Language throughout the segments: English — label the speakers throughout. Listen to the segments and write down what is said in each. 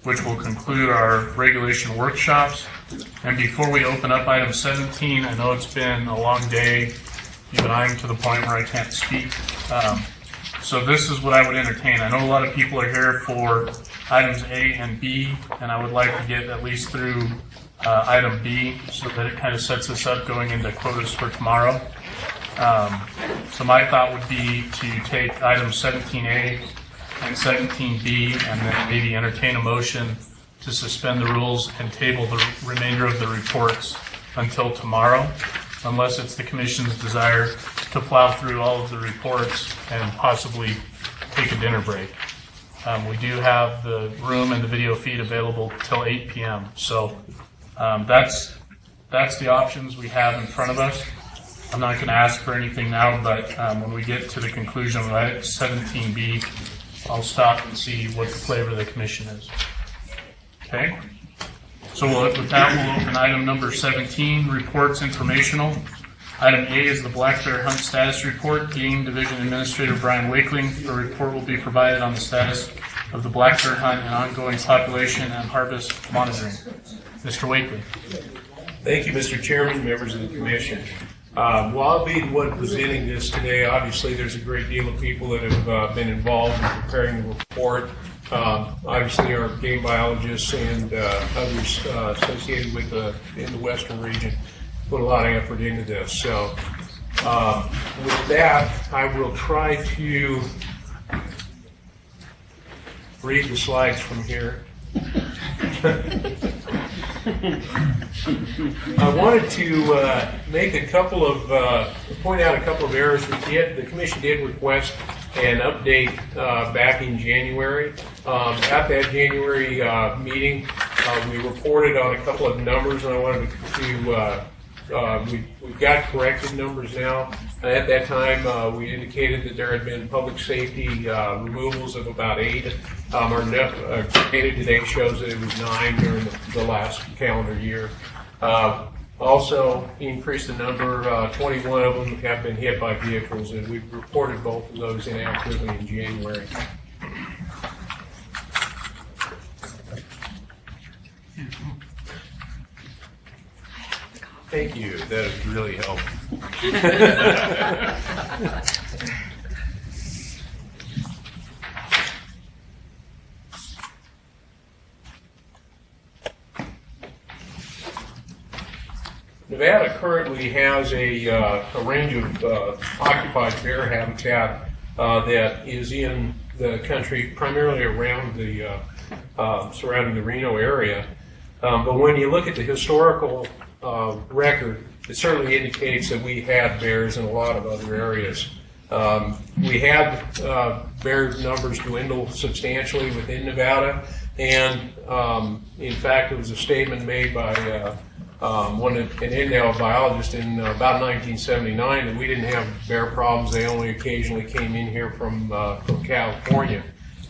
Speaker 1: which will conclude our regulation workshops. And before we open up item 17, I know it's been a long day. Even I'm to the point where I can't speak. So this is what I would entertain. I know a lot of people are here for items A and B, and I would like to get at least through item B so that it kind of sets us up going into quotas for tomorrow. So my thought would be to take items 17A and 17B and then maybe entertain a motion to suspend the rules and table the remainder of the reports until tomorrow, unless it's the Commission's desire to plow through all of the reports and possibly take a dinner break. We do have the room and the video feed available till 8 p.m. So that's the options we have in front of us. I'm not going to ask for anything now, but when we get to the conclusion of item 17B, I'll stop and see what the flavor of the Commission is. Okay? So with that, we'll open item number 17, reports informational. Item A is the black bear hunt status report. Game Division Administrator Brian Wakeling. The report will be provided on the status of the black bear hunt and ongoing population and harvest monitoring. Mr. Wakeling.
Speaker 2: Thank you, Mr. Chairman, members of the Commission. While I'll be the one presenting this today, obviously there's a great deal of people that have been involved in preparing the report. Obviously our game biologists and others associated with in the Western region put a lot of effort into this. So with that, I will try to read the slides from here. I wanted to make a couple of point out a couple of errors that the Commission did request an update back in January. At that January meeting, we reported on a couple of numbers, and I wanted to we've got corrected numbers now. At that time, we indicated that there had been public safety removals of about 8. Our data today shows that it was 9 during the last calendar year. Also increased the number, 21 of them have been hit by vehicles, and we've reported both of those inaccurately in January. Thank you. That has really helped. Nevada currently has a range of occupied bear habitat that is in the country, primarily around the surrounding the Reno area. But when you look at the historical record, it certainly indicates that we had bears in a lot of other areas. We had bear numbers dwindle substantially within Nevada, and in fact, it was a statement made by an in-now biologist in about 1979 that we didn't have bear problems. They only occasionally came in here from California.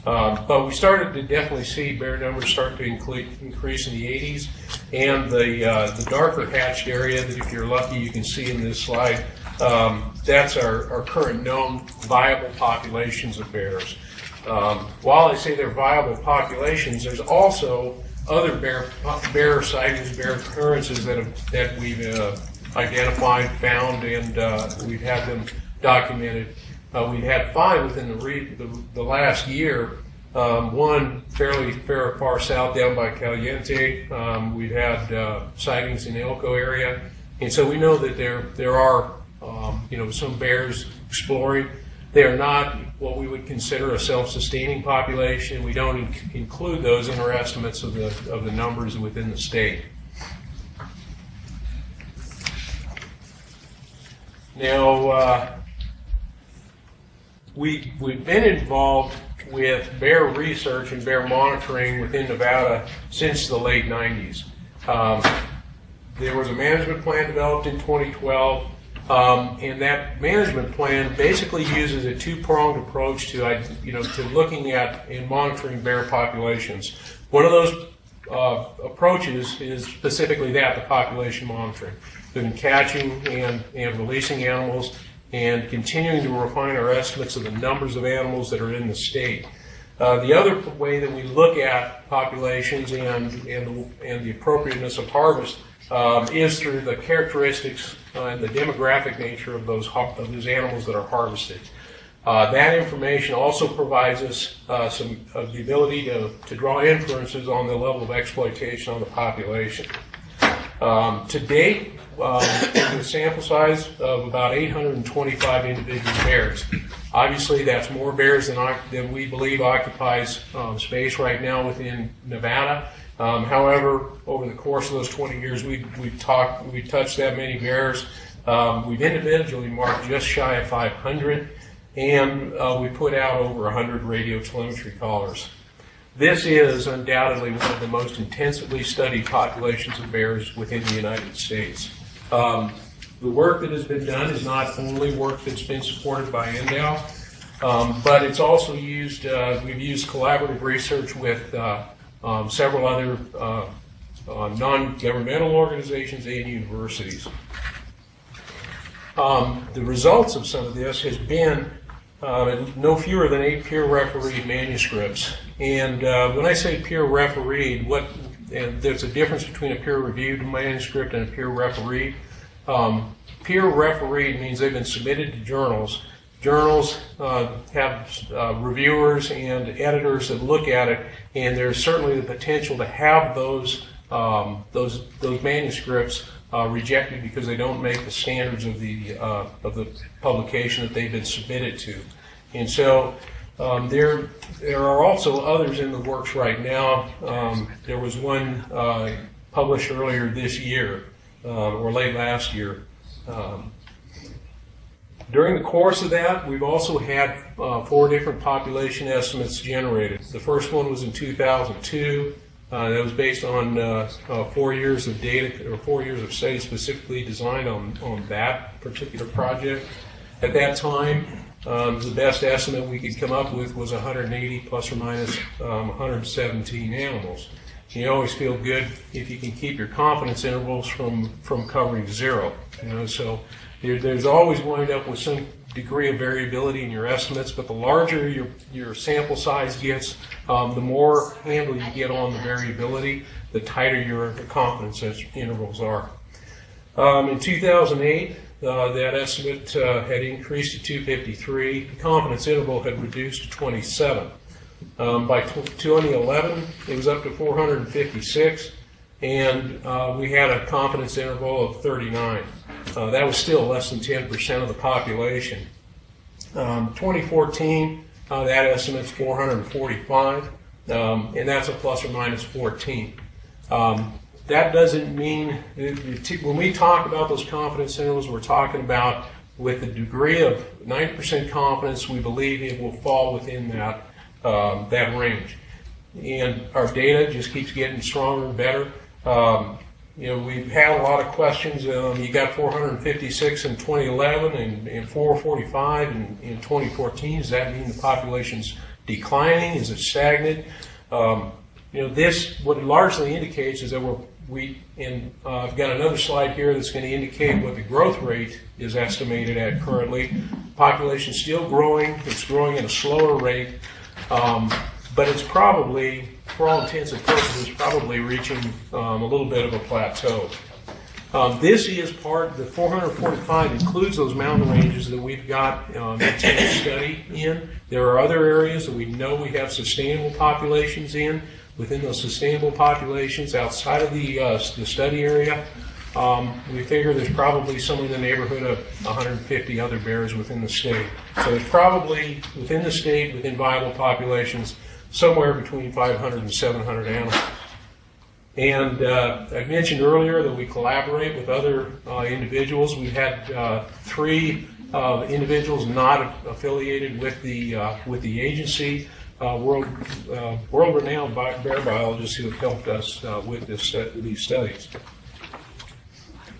Speaker 2: But we started to definitely see bear numbers start to increase in the 80s, and the darker hatched area that, if you're lucky, you can see in this slide, that's our current known viable populations of bears. While I say they're viable populations, there's also other bear sightings, bear occurrences that we've identified, found, and we've had them documented. We've had 5 within the last year. One fairly far south down by Caliente. We've had sightings in the Elko area, and so we know that there are some bears exploring. They are not what we would consider a self-sustaining population. We don't include those in our estimates of the numbers within the state. Now, we've been involved with bear research and bear monitoring within Nevada since the late 90s. There was a management plan developed in 2012. And that management plan basically uses a two-pronged approach to looking at and monitoring bear populations. One of those approaches is specifically the population monitoring. We've been catching and releasing animals and continuing to refine our estimates of the numbers of animals that are in the state. The other way that we look at populations and the appropriateness of harvest is through the characteristics and the demographic nature of those animals that are harvested. That information also provides us some of the ability to draw inferences on the level of exploitation on the population. To date, with a sample size of about 825 individual bears. Obviously, that's more bears than we believe occupies space right now within Nevada. However, over the course of those 20 years, we've touched that many bears. We've individually marked just shy of 500, and we put out over 100 radio telemetry collars. This is undoubtedly one of the most intensively studied populations of bears within the United States. The work that has been done is not only work that's been supported by NDOW, but it's also used, we've used collaborative research with several other non-governmental organizations and universities. The results of some of this has been no fewer than 8 peer-refereed manuscripts. And when I say peer-refereed, there's a difference between a peer-reviewed manuscript and a peer-refereed. Peer-refereed means they've been submitted to journals. Journals have reviewers and editors that look at it, and there's certainly the potential to have those manuscripts rejected because they don't make the standards of the publication that they've been submitted to. And so there are also others in the works right now. There was one published earlier this year, or late last year. During the course of that, we've also had 4 different population estimates generated. The first one was in 2002. That was based on 4 years of data, or 4 years of study specifically designed on that particular project. At that time, the best estimate we could come up with was 180 plus or minus 117 animals. You always feel good if you can keep your confidence intervals from covering 0. So there's always wind up with some degree of variability in your estimates, but the larger your sample size gets, the more handle you get on the variability, the tighter your confidence intervals are. In 2008, that estimate had increased to 253. The confidence interval had reduced to 27. By 2011, it was up to 456, and we had a confidence interval of 39. That was still less than 10% of the population. 2014, that estimate's 445, and that's a plus or minus 14. That doesn't mean, when we talk about those confidence intervals, we're talking about with a degree of 90% confidence, we believe it will fall within that range. And our data just keeps getting stronger and better. We've had a lot of questions. You got 456 in 2011 and 445 in 2014. Does that mean the population's declining? Is it stagnant? This, what it largely indicates is that I've got another slide here that's going to indicate what the growth rate is estimated at currently. Population's still growing. It's growing at a slower rate, but it's probably, for all intents and purposes, probably reaching a little bit of a plateau. This is the 445 includes those mountain ranges that we've got intended study in. There are other areas that we know we have sustainable populations in. Within those sustainable populations outside of the study area, we figure there's probably somewhere in the neighborhood of 150 other bears within the state. So there's probably, within the state, within viable populations, somewhere between 500 and 700 animals. And I mentioned earlier that we collaborate with other individuals. We've had 3 individuals not affiliated with the agency, world-renowned bear biologists who have helped us with these studies.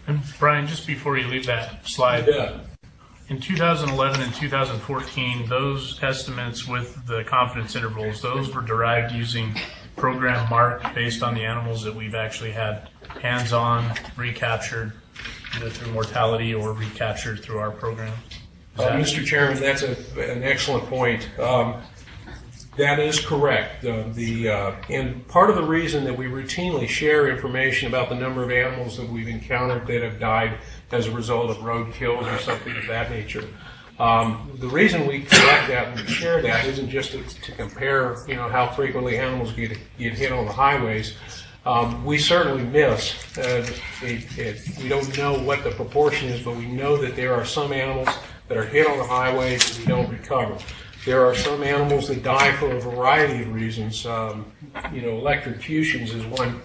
Speaker 1: And Brian, just before you leave that slide, in 2011 and 2014, those estimates with the confidence intervals, those were derived using program MARC based on the animals that we've actually had hands-on, recaptured, either through mortality or recaptured through our program.
Speaker 2: Mr. Chairman, that's an excellent point. That is correct. And part of the reason that we routinely share information about the number of animals that we've encountered that have died as a result of road kills or something of that nature. The reason we collect that and we share that isn't just to compare, how frequently animals get hit on the highways. We certainly miss. We don't know what the proportion is, but we know that there are some animals that are hit on the highways that we don't recover. There are some animals that die for a variety of reasons. Electrocutions is one,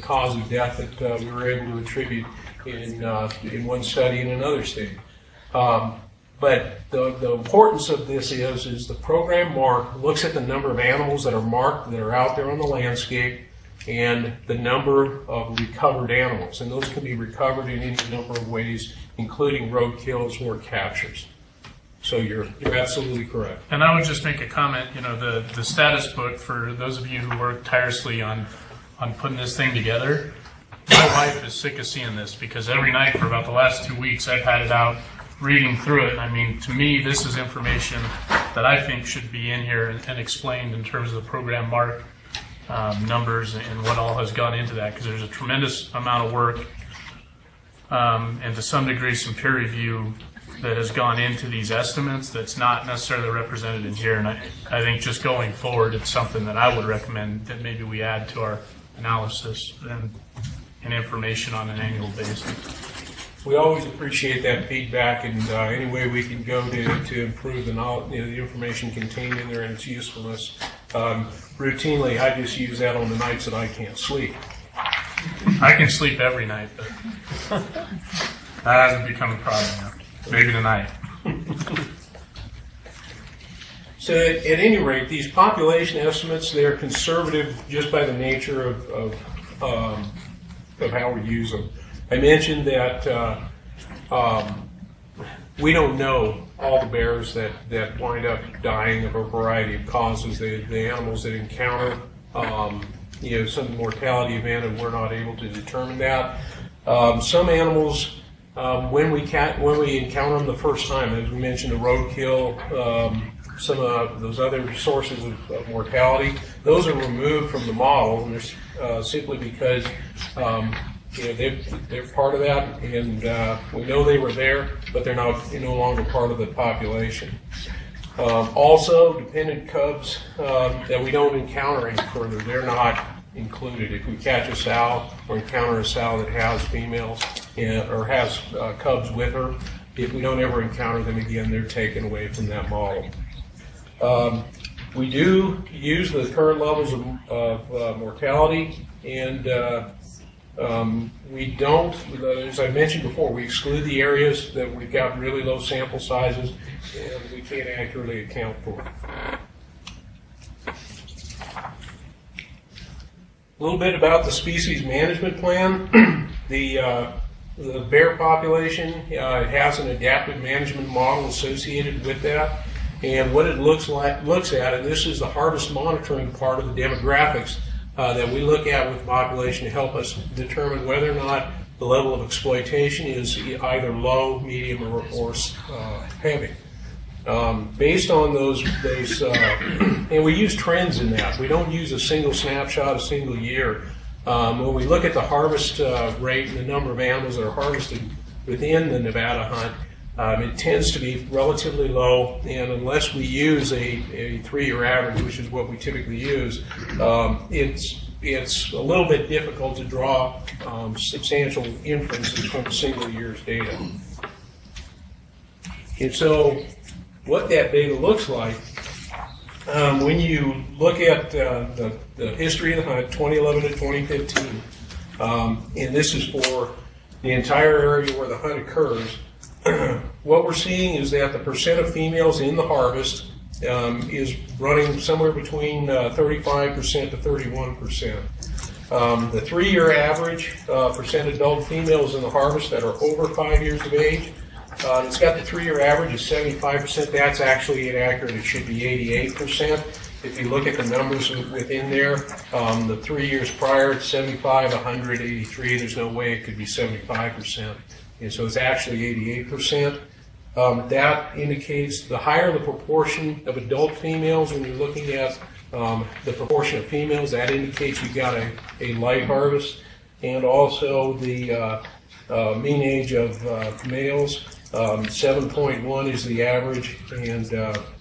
Speaker 2: cause of death that we were able to attribute in one study in another state. But the importance of this is the program MARC looks at the number of animals that are marked, that are out there on the landscape, and the number of recovered animals. And those can be recovered in any number of ways, including road kills or captures. So you're absolutely correct.
Speaker 1: And I would just make a comment, the status book, for those of you who work tirelessly on putting this thing together, my wife is sick of seeing this, because every night for about the last 2 weeks I've had it out reading through it. I mean, to me, this is information that I think should be in here and explained in terms of the program MARC numbers and what all has gone into that, because there's a tremendous amount of work and to some degree some peer review that has gone into these estimates that's not necessarily represented in here. And I think just going forward, it's something that I would recommend that maybe we add to our analysis and information on an annual basis.
Speaker 2: We always appreciate that feedback, and any way we can go to improve the knowledge, the information contained in there and its usefulness. Routinely, I just use that on the nights that I can't sleep.
Speaker 1: I can sleep every night, but that hasn't become a problem now. Maybe tonight.
Speaker 2: So at any rate, these population estimates, they're conservative just by the nature of how we use them. I mentioned that we don't know all the bears that wind up dying of a variety of causes. The animals that encounter some mortality event, and we're not able to determine that. Some animals, when we encounter them the first time, as we mentioned, the roadkill, some of those other sources of mortality, those are removed from the model, and there's simply because they're part of that, and we know they were there, but they're no longer part of the population. Also, dependent cubs that we don't encounter any further, they're not included. If we catch a sow or encounter a sow that has females or has cubs with her, if we don't ever encounter them again, they're taken away from that model. We do use the current levels of mortality, and we don't, as I mentioned before, we exclude the areas that we've got really low sample sizes and we can't accurately account for. A little bit about the species management plan. The bear population has an adaptive management model associated with that. And what it looks at, and this is the harvest monitoring part of the demographics that we look at with the population to help us determine whether or not the level of exploitation is either low, medium, or heavy. Based on those and we use trends in that. We don't use a single snapshot, a single year. When we look at the harvest rate and the number of animals that are harvested within the Nevada hunt, it tends to be relatively low, and unless we use a 3-year average, which is what we typically use, it's a little bit difficult to draw substantial inferences from a single year's data. And so what that data looks like, when you look at the history of the hunt, 2011 to 2015, and this is for the entire area where the hunt occurs, what we're seeing is that the percent of females in the harvest is running somewhere between 35% to 31%. The 3-year average percent adult females in the harvest that are over 5 years of age, it's got the 3-year average of 75%. That's actually inaccurate. It should be 88%. If you look at the numbers within there, the 3 years prior, it's 75, 100, 83. There's no way it could be 75%. And so it's actually 88%. That indicates the higher the proportion of adult females when you're looking at the proportion of females, that indicates you got a light harvest, and also the mean age of males. 7.1 is the average, and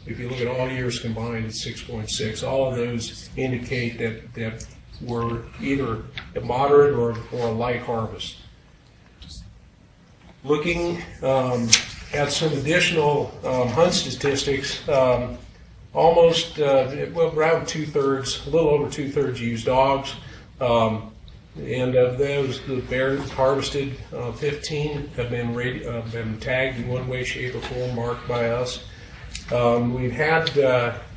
Speaker 2: if you look at all years combined, it's 6.6. All of those indicate that we're either a moderate or a light harvest. Looking at some additional hunt statistics, almost, well, around 2/3, a little over 2/3 use dogs. And of those, the bears harvested, 15 have been tagged in one way, shape, or form, marked by us. We've had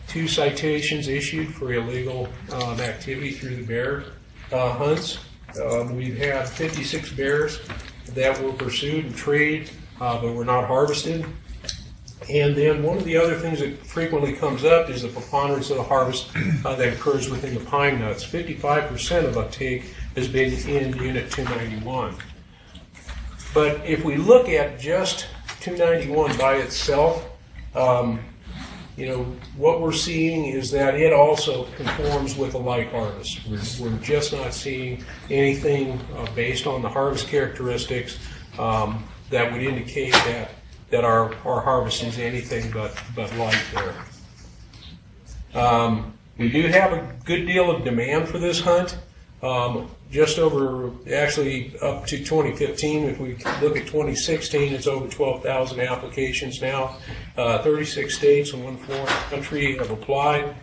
Speaker 2: 2 citations issued for illegal activity through the bear hunts. We've had 56 bears that were pursued and treated, but were not harvested. And then one of the other things that frequently comes up is the preponderance of the harvest that occurs within the pine nuts. 55% of uptake has been in Unit 291. But if we look at just 291 by itself, what we're seeing is that it also conforms with a light harvest. We're just not seeing anything based on the harvest characteristics that would indicate that our harvest is anything but light there. We do have a good deal of demand for this hunt. Just over, actually up to 2015, if we look at 2016, it's over 12,000 applications now. 36 states and 1/4 country have applied.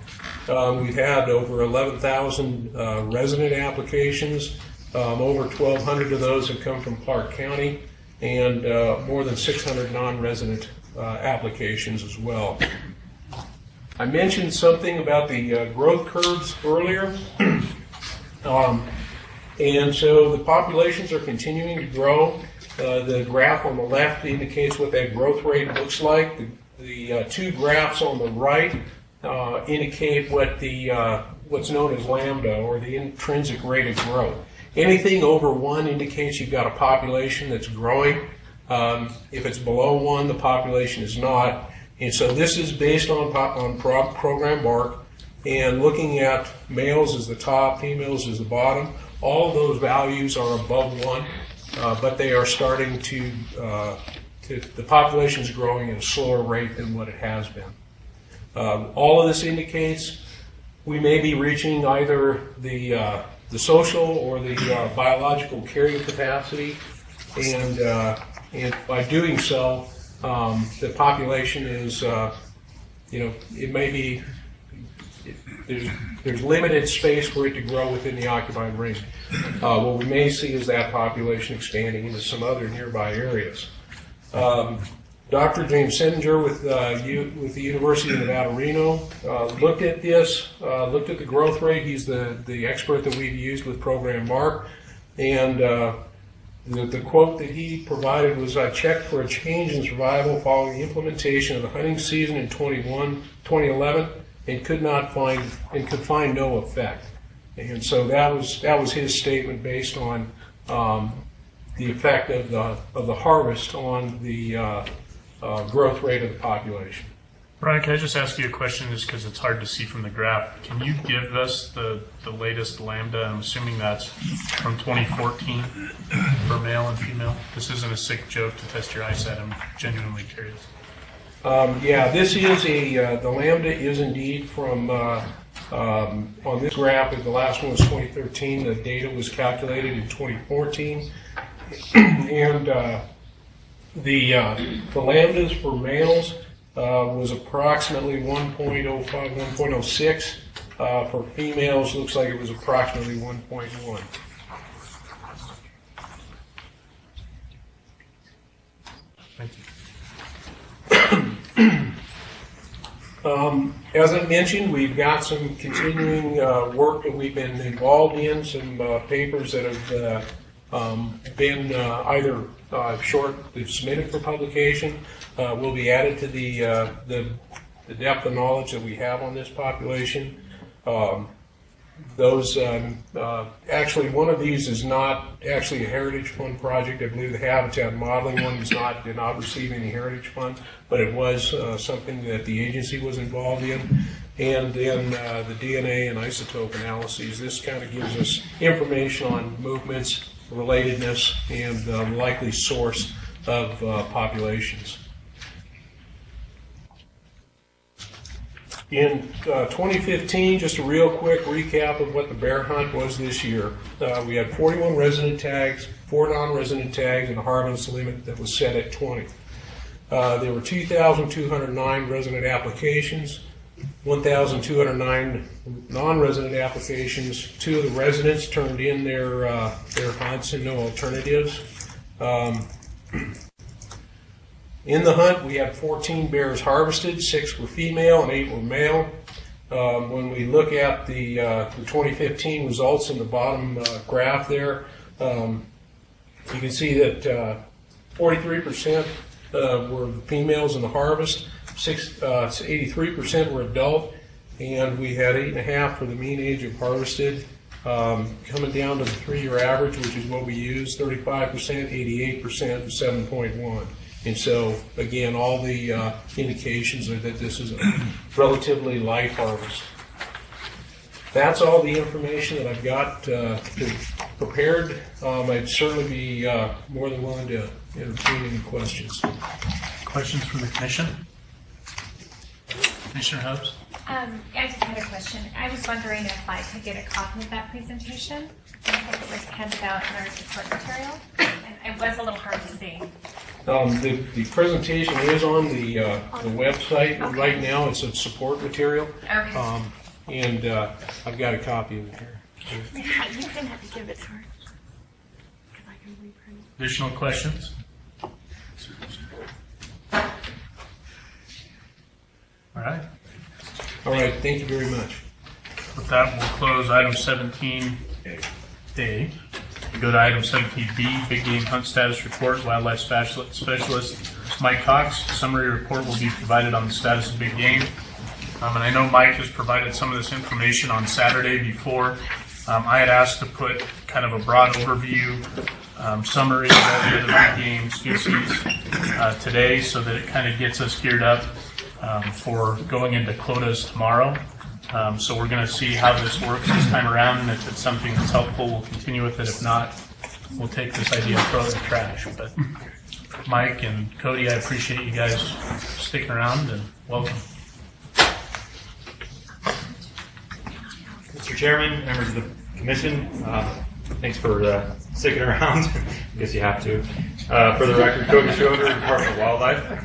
Speaker 2: We've had over 11,000 resident applications. Over 1,200 of those have come from Clark County, and more than 600 non-resident applications as well. I mentioned something about the growth curves earlier. And so the populations are continuing to grow. The graph on the left indicates what that growth rate looks like. The 2 graphs on the right indicate what's known as lambda, or the intrinsic rate of growth. Anything over 1 indicates you've got a population that's growing. If it's below 1, the population is not. And so this is based on program bark, and looking at males as the top, females as the bottom. All of those values are above 1, but they are starting to the population is growing at a slower rate than what it has been. All of this indicates we may be reaching either the social or the biological carrying capacity, and by doing so, the population is, it may be, there's limited space for it to grow within the occupied ring. What we may see is that population expanding into some other nearby areas. Dr. James Sendinger with the University of Nevada, Reno, looked at this, looked at the growth rate. He's the expert that we've used with Program Mark, and the quote that he provided was, "I checked for a change in survival following the implementation of the hunting season in 2011, and could find no effect." And so that was his statement based on the effect of the harvest on the growth rate of the population.
Speaker 1: Brian, can I just ask you a question, just because it's hard to see from the graph? Can you give us the latest lambda? I'm assuming that's from 2014 for male and female. This isn't a sick joke to test your eyesight. I'm genuinely curious.
Speaker 2: Yeah, this is the lambda is indeed from, on this graph, the last one was 2013, the data was calculated in 2014, and the lambdas for males was approximately 1.05, 1.06. For females, looks like it was approximately 1.1.
Speaker 1: Thank you.
Speaker 2: As I mentioned, we've got some continuing work that we've been involved in, some papers that have been either submitted for publication, will be added to the depth of knowledge that we have on this population. Actually, one of these is not actually a Heritage Fund project. I believe the Habitat Modeling one did not receive any Heritage Fund, but it was something that the agency was involved in. and then the DNA and isotope analyses. This kind of gives us information on movements, relatedness, and the likely source of populations. In 2015, just a real quick recap of what the bear hunt was this year. We had 41 resident tags, 4 non-resident tags, and a harvest limit that was set at 20. There were 2,209 resident applications, 1,209 non-resident applications. 2 of the residents turned in their hunts and no alternatives. In the hunt, we had 14 bears harvested, 6 were female and 8 were male. When we look at the 2015 results in the bottom graph there, you can see that 43% were females in the harvest, 83% were adult, and we had 8.5 for the mean age of harvested. Coming down to the 3-year average, which is what we use, 35%, 88%, and 7.1. And so, again, all the indications are that this is a relatively light harvest. That's all the information that I've got prepared. I'd certainly be more than willing to entertain any questions.
Speaker 1: Questions from the commission? Commissioner Hubbs?
Speaker 3: I just had a question. I was wondering if I could get a copy of that presentation. I think it was handed out in our support material, and it was a little hard to see.
Speaker 2: The presentation is on the website. Okay. Right now it's a support material.
Speaker 3: Okay.
Speaker 2: And I've got a copy of it here.
Speaker 4: You can have to give it to her. Because I can reprint it.
Speaker 1: Additional questions? All right.
Speaker 2: All right, thank you very much.
Speaker 1: With that, we'll close item 17A. We go to item 17B, Big Game Hunt Status Report. Wildlife Specialist Mike Cox. Summary report will be provided on the status of big game. And I know Mike has provided some of this information on Saturday before. I had asked to put kind of a broad overview summary of all the other big game species today, so that it kind of gets us geared up for going into quotas tomorrow. So we're going to see how this works this time around, and if it's something that's helpful, we'll continue with it. If not, we'll take this idea and throw it in the trash. But Mike and Cody, I appreciate you guys sticking around, and welcome.
Speaker 5: Mr. Chairman, members of the commission, thanks for sticking around. I guess you have to. For the record, Cody Schroeder, Department of Wildlife.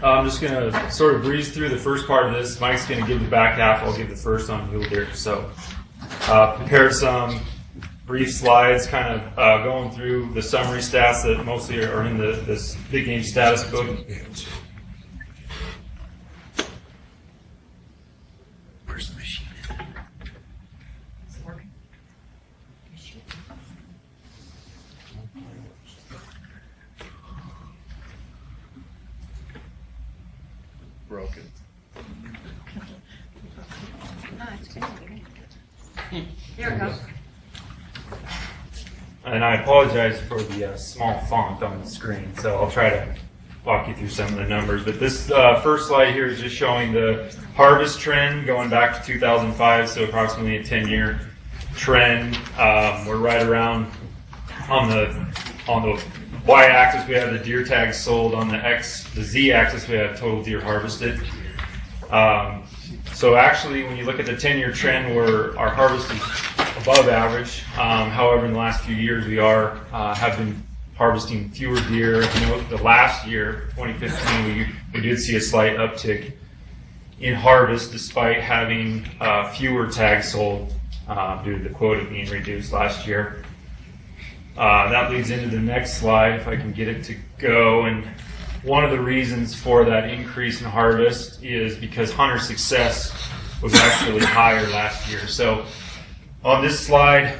Speaker 5: I'm just going to sort of breeze through the first part of this. Mike's going to give the back half. I'll give the first on mule deer. So prepared some brief slides kind of going through the summary stats that mostly are in this big game status book.
Speaker 4: Where's the machine? Is it working?
Speaker 1: Broken.
Speaker 4: Here we go.
Speaker 5: And I apologize for the small font on the screen, so I'll try to walk you through some of the numbers. But this first slide here is just showing the harvest trend going back to 2005, so approximately a 10-year trend. We're right around on the y-axis we have the deer tags sold. On the z-axis we have total deer harvested. So actually, when you look at the 10-year trend, where our harvest is above average. However, in the last few years, we have been harvesting fewer deer. You know, the last year, 2015, we did see a slight uptick in harvest, despite having fewer tags sold due to the quota being reduced last year. That leads into the next slide, if I can get it to go. And one of the reasons for that increase in harvest is because hunter success was actually higher last year. So on this slide,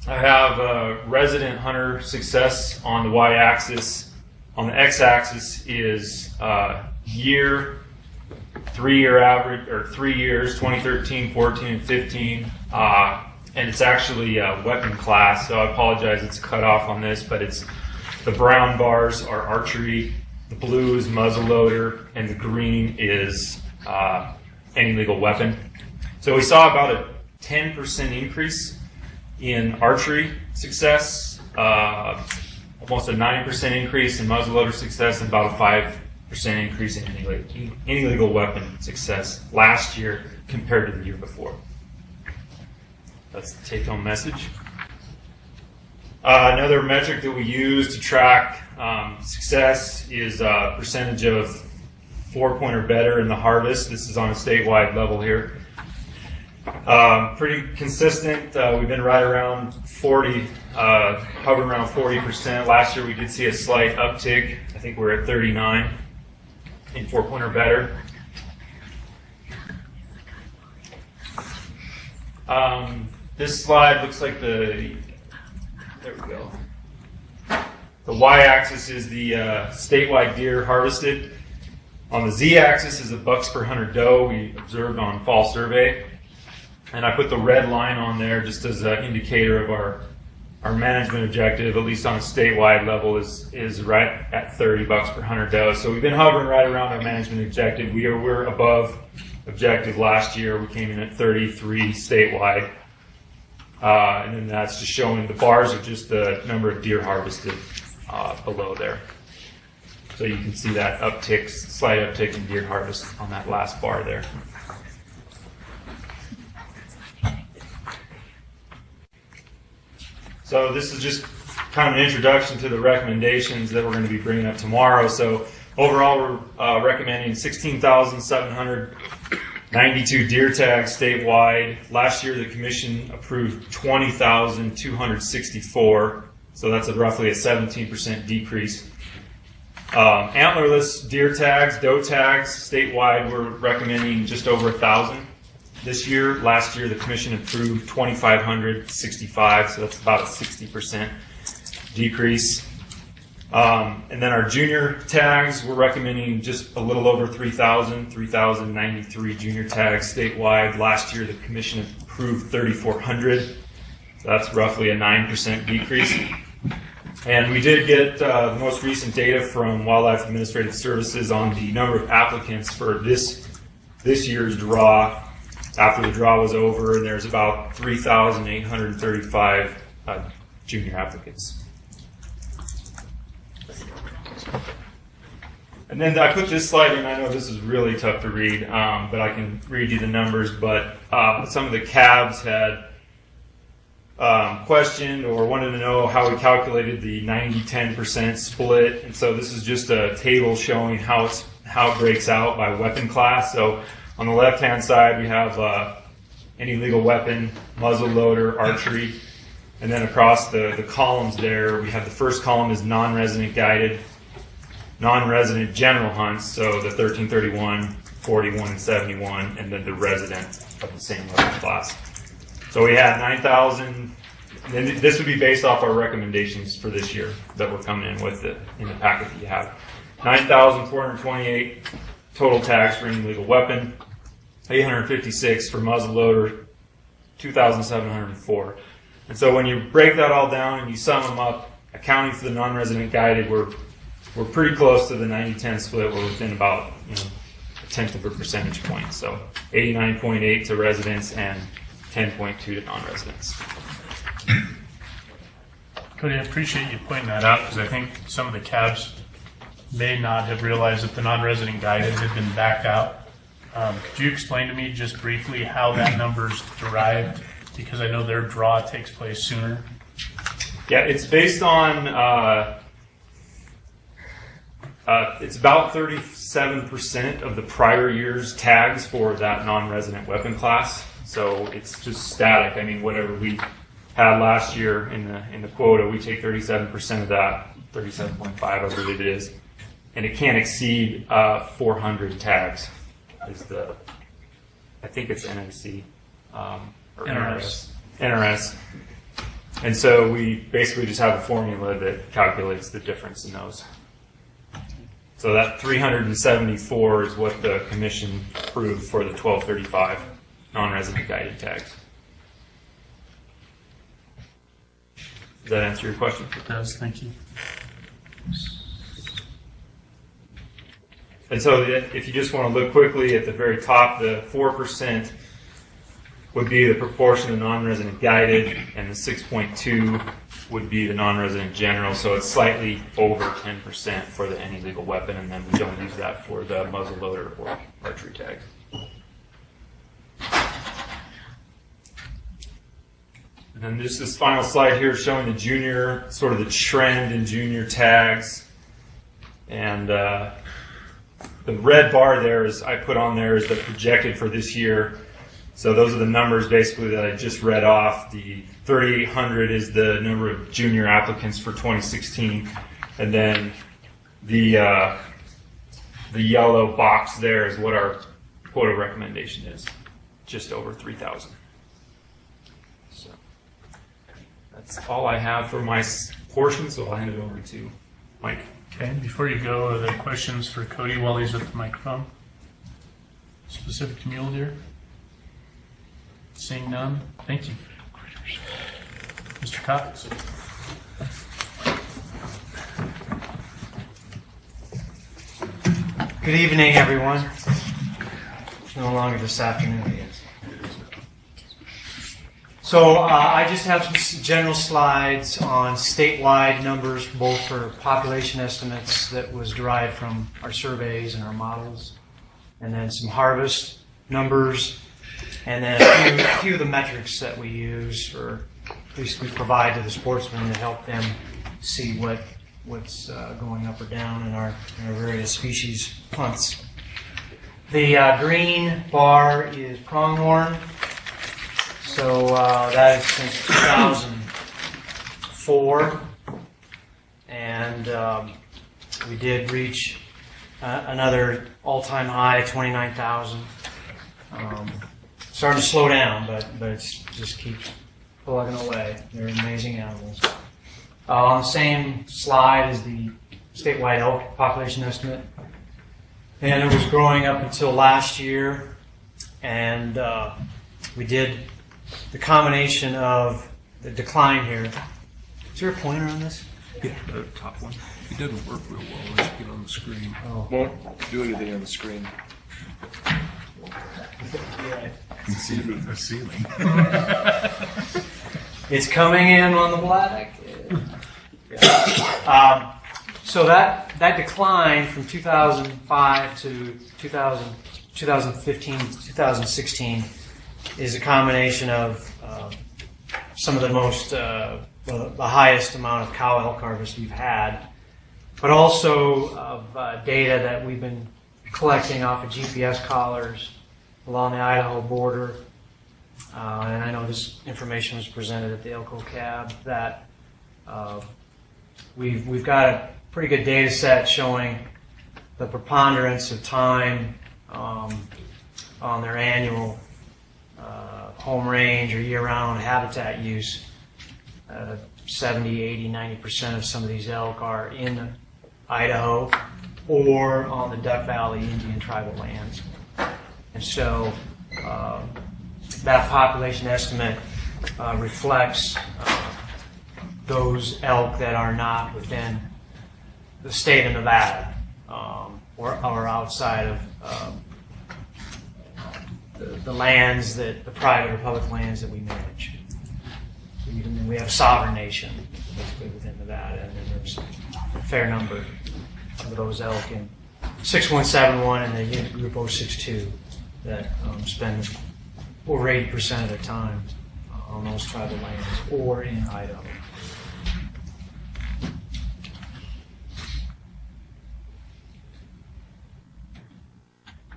Speaker 5: I have resident hunter success on the y-axis. On the x-axis is year, 3-year average, or 3 years, 2013, 14, and 15. And it's actually weapon class, so I apologize, it's cut off on this, but it's the brown bars are archery, the blue is muzzleloader, and the green is any legal weapon. So we saw about a 10% increase in archery success, almost a 9% increase in muzzleloader success, and about a 5% increase in any legal weapon success last year compared to the year before. That's the take-home message. Another metric that we use to track success is percentage of 4-point or better in the harvest. This is on a statewide level here. Pretty consistent. We've been right around 40, hovering around 40%. Last year we did see a slight uptick. I think we're at 39 in 4-point or better. This slide looks like there we go. The y-axis is the statewide deer harvested. On the z-axis is the bucks per 100 doe we observed on fall survey. And I put the red line on there just as an indicator of our management objective, at least on a statewide level, is right at 30 bucks per 100 doe. So we've been hovering right around our management objective. We're above objective last year. We came in at 33 statewide. And then that's just showing the bars are just the number of deer harvested below there. So you can see that uptick, slight uptick in deer harvest on that last bar there. So this is just kind of an introduction to the recommendations that we're going to be bringing up tomorrow. So overall, we're recommending 16,792 deer tags statewide. Last year, the commission approved 20,264. So that's roughly a 17% decrease. Antlerless deer tags, doe tags, statewide, we're recommending just over 1,000 this year. Last year, the commission approved 2,565, so that's about a 60% decrease. And then our junior tags, we're recommending just a little over 3,000, 3,093 junior tags statewide. Last year, the commission approved 3,400, so that's roughly a 9% decrease. And we did get the most recent data from Wildlife Administrative Services on the number of applicants for this year's draw. After the draw was over, and there's about 3,835 junior applicants. And then I put this slide in. I know this is really tough to read, but I can read you the numbers. But some of the cabs had questioned or wanted to know how we calculated the 90-10% split. And so this is just a table showing how it breaks out by weapon class. So on the left-hand side, we have any legal weapon, muzzle loader, archery, and then across the columns there, we have the first column is non-resident guided, non-resident general hunts, so the 1331, 41, and 71, and then the resident of the same weapon class. So we had 9,000, and this would be based off our recommendations for this year that we're coming in with in the packet that you have. 9,428 total tags for any legal weapon, 856 for muzzleloader, 2,704. And so when you break that all down and you sum them up, accounting for the non-resident guided, we're pretty close to the 90-10 split. We're within about a tenth of a percentage point. So 89.8 to residents and 10.2 to non-residents.
Speaker 1: Cody, I appreciate you pointing that out because I think some of the cabs may not have realized that the non-resident guided had been backed out. Could you explain to me just briefly how that number's derived? Because I know their draw takes place sooner.
Speaker 5: Yeah, it's based on, it's about 37% of the prior year's tags for that non-resident weapon class. So it's just static. I mean, whatever we had last year in the quota, we take 37% of that, 37.5, I believe it is, and it can't exceed 400 tags. I think it's NRC or NRS. And so we basically just have a formula that calculates the difference in those. So that 374 is what the commission approved for the 1235 non-resident guided tags. Does that answer your question?
Speaker 1: It does, thank you.
Speaker 5: And so if you just want to look quickly at the very top, the 4% would be the proportion of non-resident guided, and the 6.2 would be the non-resident general. So it's slightly over 10% for the any legal weapon, and then we don't use that for the muzzleloader or archery tags. And then just this final slide here showing the junior, sort of the trend in junior tags. And the red bar there is, I put on there is the projected for this year. So those are the numbers basically that I just read off. The 3,800 is the number of junior applicants for 2016. And then the yellow box there is what our quota recommendation is, just over 3,000. So that's all I have for my portion, so I'll hand it over to Mike.
Speaker 1: Okay, before you go, are there questions for Cody while he's at the microphone? Specific to mule deer? Seeing none, thank you. Mr. Cox?
Speaker 6: Good evening, everyone. No longer this afternoon, I guess. So I just have some general slides on statewide numbers, both for population estimates that was derived from our surveys and our models, and then some harvest numbers, and then a few of the metrics that we use, or at least we provide to the sportsmen to help them see what's going up or down in our various species hunts. The green bar is pronghorn. So that is since 2004, and we did reach another all-time high, 29,000. Starting to slow down, but it just keeps plugging away. They're amazing animals. On the same slide is the statewide elk population estimate, and it was growing up until last year, and we did the combination of the decline here. Is there a pointer on this?
Speaker 7: Yeah, the top one. It doesn't work real well once you get on the screen.
Speaker 6: Oh.
Speaker 7: Won't do anything on the screen. See the ceiling.
Speaker 6: It's coming in on the black. So that decline from 2005 to 2015, 2016 is a combination of some of the most, the highest amount of cow elk harvest we've had, but also of data that we've been collecting off of GPS collars along the Idaho border. And I know this information was presented at the Elko Cab, that we've got a pretty good data set showing the preponderance of time on their annual home range or year-round habitat use. 70, 80, 90% of some of these elk are in Idaho or on the Duck Valley Indian tribal lands. And so that population estimate reflects those elk that are not within the state of Nevada or outside of the lands, that the private or public lands that we manage. We have a sovereign nation basically within Nevada, and then there's a fair number of those elk in 6171 and the unit group 062 that spend over 80% of their time on those tribal lands or in Idaho.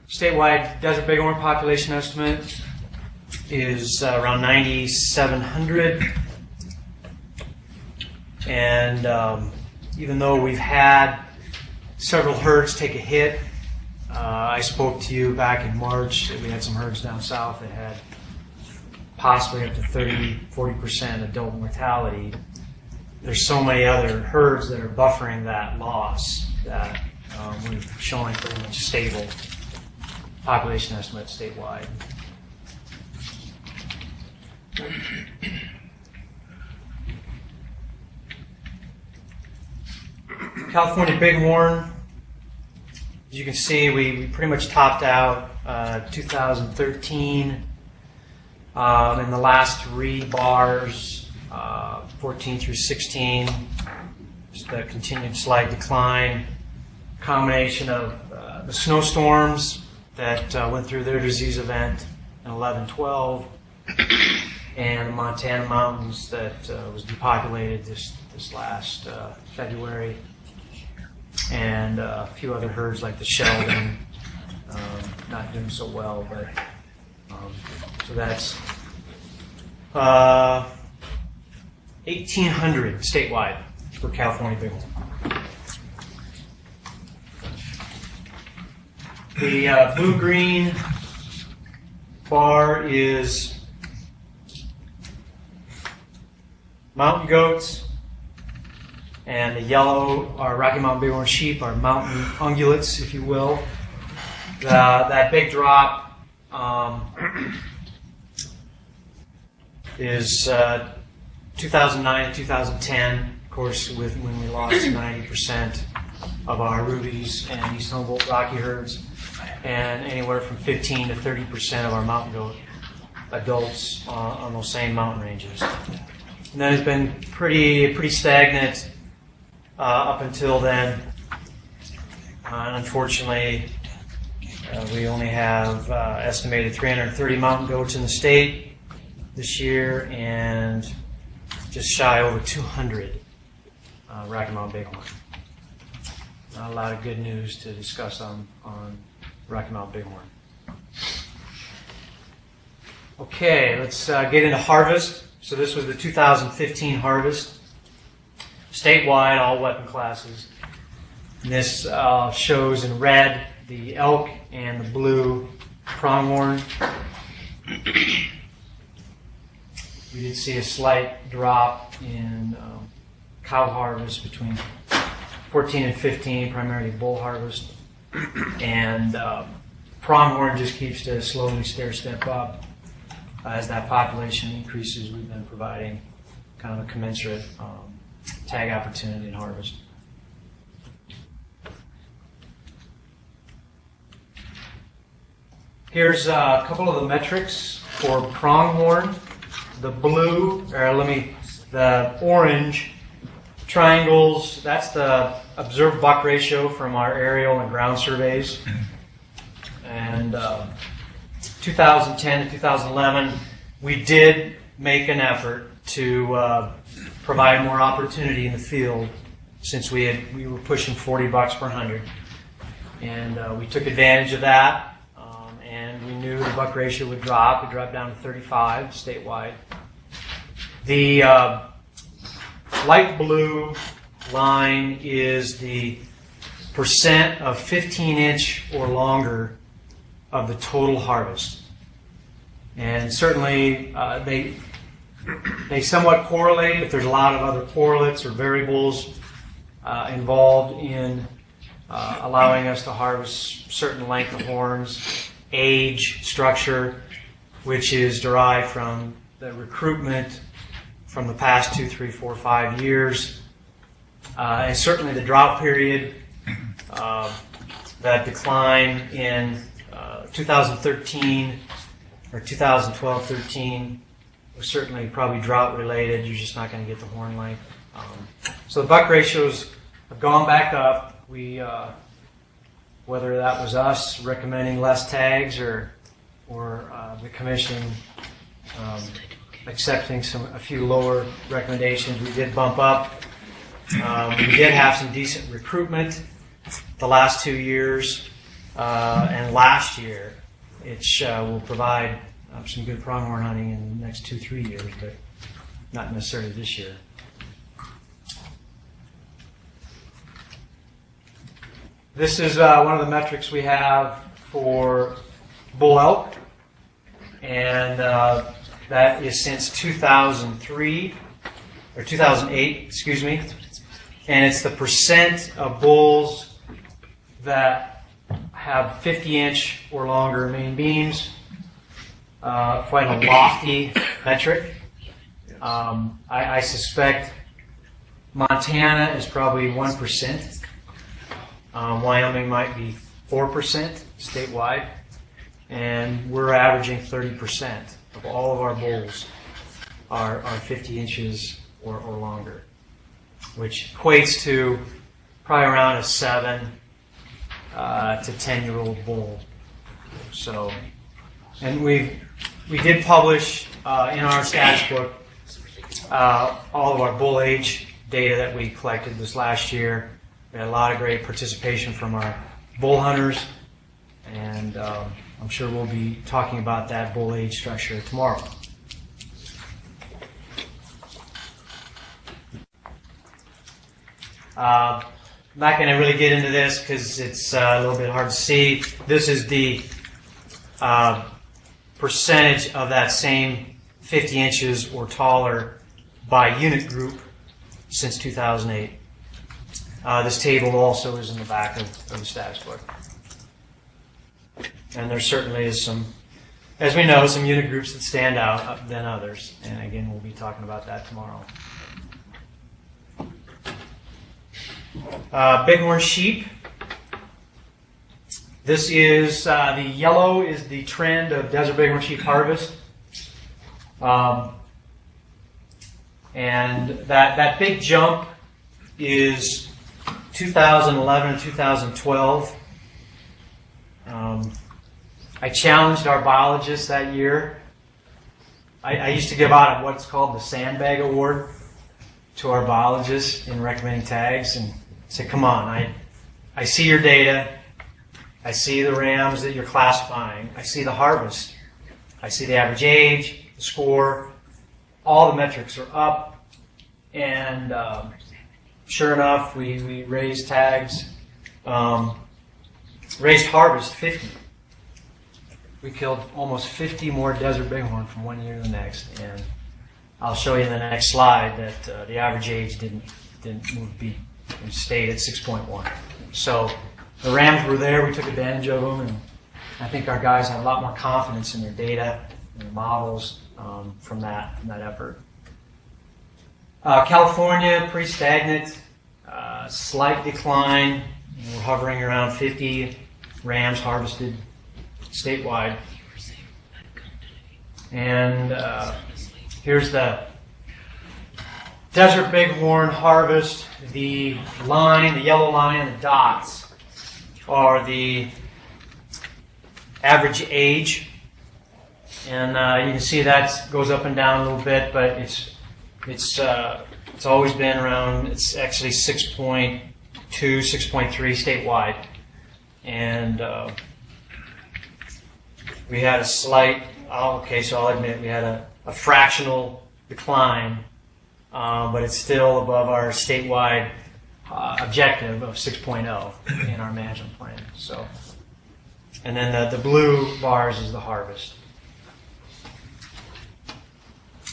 Speaker 6: Statewide desert bighorn population estimate is around 9,700. And even though we've had several herds take a hit, I spoke to you back in March that we had some herds down south that had possibly up to 30-40% adult mortality. There's so many other herds that are buffering that loss that we're showing pretty much stable population estimate statewide. California bighorn As you can see, we pretty much topped out 2013. In the last 3 bars, 14 through 16, just a continued slight decline. Combination of the snowstorms that went through their disease event in 11-12, and the Montana mountains that was depopulated this last February, and a few other herds like the Sheldon not doing so well, but so that's 1,800 statewide for California Bighorn. The blue-green bar is mountain goats, and the yellow are Rocky Mountain Bighorn sheep, are mountain ungulates, if you will. That big drop is 2009 to 2010, of course, when we lost 90% of our rubies and East Humboldt Rocky herds, and anywhere from 15 to 30% of our mountain goat adults on those same mountain ranges. And then it's been pretty stagnant up until then. And unfortunately, we only have estimated 330 mountain goats in the state this year, and just shy over 200 Rocky Mountain Bighorn. Not a lot of good news to discuss on Rocky Mountain Bighorn. Okay, let's get into harvest. So this was the 2015 harvest, statewide, all weapon classes. And this shows in red the elk and the blue pronghorn. We did see a slight drop in cow harvest between 14 and 15, primarily bull harvest. And pronghorn just keeps to slowly stair-step up. As that population increases, we've been providing kind of a commensurate tag opportunity in harvest. Here's a couple of the metrics for pronghorn. The the orange triangles, that's the observed buck ratio from our aerial and ground surveys. And 2010 to 2011, we did make an effort to provide more opportunity in the field, since we were pushing 40 bucks per 100. And we took advantage of that. And we knew the buck ratio would drop. It dropped down to 35 statewide. The light blue line is the percent of 15-inch or longer of the total harvest. And certainly they somewhat correlate, but there's a lot of other correlates or variables involved in allowing us to harvest certain length of horns. Age, structure, which is derived from the recruitment from the past 2, 3, 4, 5 years, and certainly the drought period. That decline in 2013 or 2012-13 was certainly probably drought related. You're just not going to get the horn length. So the buck ratios have gone back up. We whether that was us recommending less tags or the commission accepting a few lower recommendations, we did bump up. We did have some decent recruitment the last 2 years, and last year, which will provide some good pronghorn hunting in the next 2-3 years, but not necessarily this year. This is one of the metrics we have for bull elk, and that is since 2008, excuse me, and it's the percent of bulls that have 50-inch or longer main beams. Quite a lofty metric. I suspect Montana is probably 1%. Wyoming might be 4% statewide, and we're averaging 30% of all of our bulls are 50 inches or longer, which equates to probably around a 7 to 10-year-old bull. So, and we did publish in our stats book all of our bull age data that we collected this last year. We had a lot of great participation from our bull hunters, and I'm sure we'll be talking about that bull age structure tomorrow. Not going to really get into this because it's a little bit hard to see. This is the percentage of that same 50 inches or taller by unit group since 2008. This table also is in the back of the status book. And there certainly is some, as we know, some unit groups that stand out than others. And again, we'll be talking about that tomorrow. Bighorn sheep. This is, the yellow is the trend of desert bighorn sheep harvest. And that big jump is 2011 and 2012. I challenged our biologists that year. I used to give out what's called the Sandbag Award to our biologists in recommending tags and say, come on, I see your data. I see the rams that you're classifying. I see the harvest. I see the average age, the score. All the metrics are up. And sure enough, we raised tags. Raised harvest 50. We killed almost 50 more desert bighorn from one year to the next. And I'll show you in the next slide that the average age didn't move beat. We stayed at 6.1. So the rams were there. We took advantage of them, and I think our guys had a lot more confidence in their data and their models from that effort. California, pretty stagnant, slight decline. We're hovering around 50 rams harvested statewide. And here's the desert bighorn harvest. The line, the yellow line, and the dots are the average age. And you can see that goes up and down a little bit, but it's always been around, it's actually 6.2, 6.3 statewide. And we had a slight, so I'll admit we had a fractional decline, but it's still above our statewide objective of 6.0 in our management plan. So, and then the blue bars is the harvest.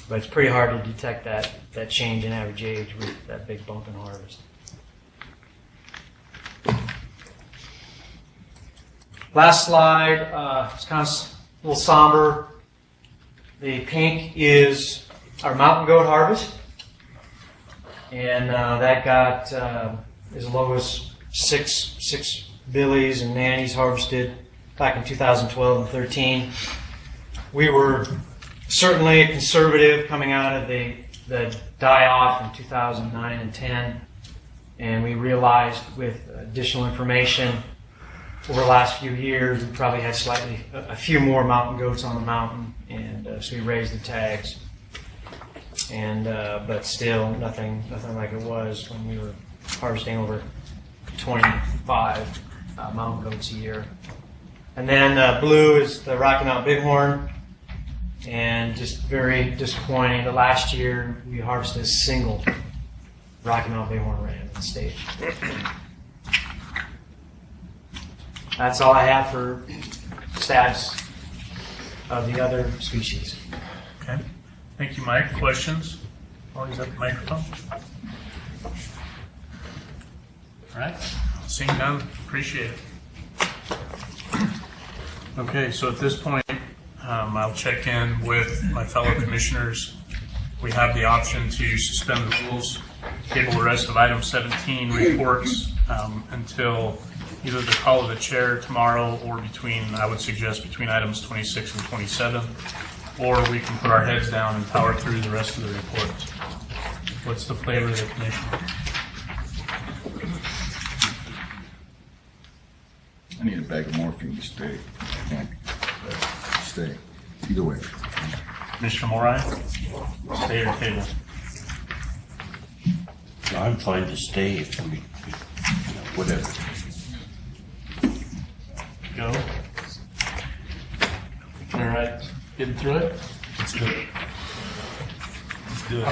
Speaker 6: But it's pretty hard to detect that change in average age with that big bump in harvest. Last slide, it's kind of a little somber. The pink is our mountain goat harvest. And that got as low as six billies and nannies harvested back in 2012 and 13. We were certainly conservative coming out of the die-off in 2009 and 10. And we realized with additional information over the last few years, we probably had a few more mountain goats on the mountain, and so we raised the tags. And but still, nothing like it was when we were harvesting over 25 mountain goats a year. And then blue is the Rocky Mountain Bighorn, and just very disappointing. The last year we harvested a single Rocky Mountain Bighorn ram in the state. That's all I have for stats of the other species.
Speaker 1: Okay. Thank you, Mike. Questions? Always at the microphone. All right. Seeing none, appreciate it. Okay, so at this point, I'll check in with my fellow commissioners. We have the option to suspend the rules, table the rest of item 17 reports until either the call of the chair tomorrow or I would suggest between items 26 and 27, or we can put our heads down and power through the rest of the reports. What's the flavor of the commission?
Speaker 8: I need a bag of morphine to stay. Stay. Either way.
Speaker 1: Commissioner Morai? Stay or table?
Speaker 9: I'm fine to stay if we, whatever.
Speaker 1: Go. All right. Getting through it?
Speaker 7: Let's do it. Let's do it.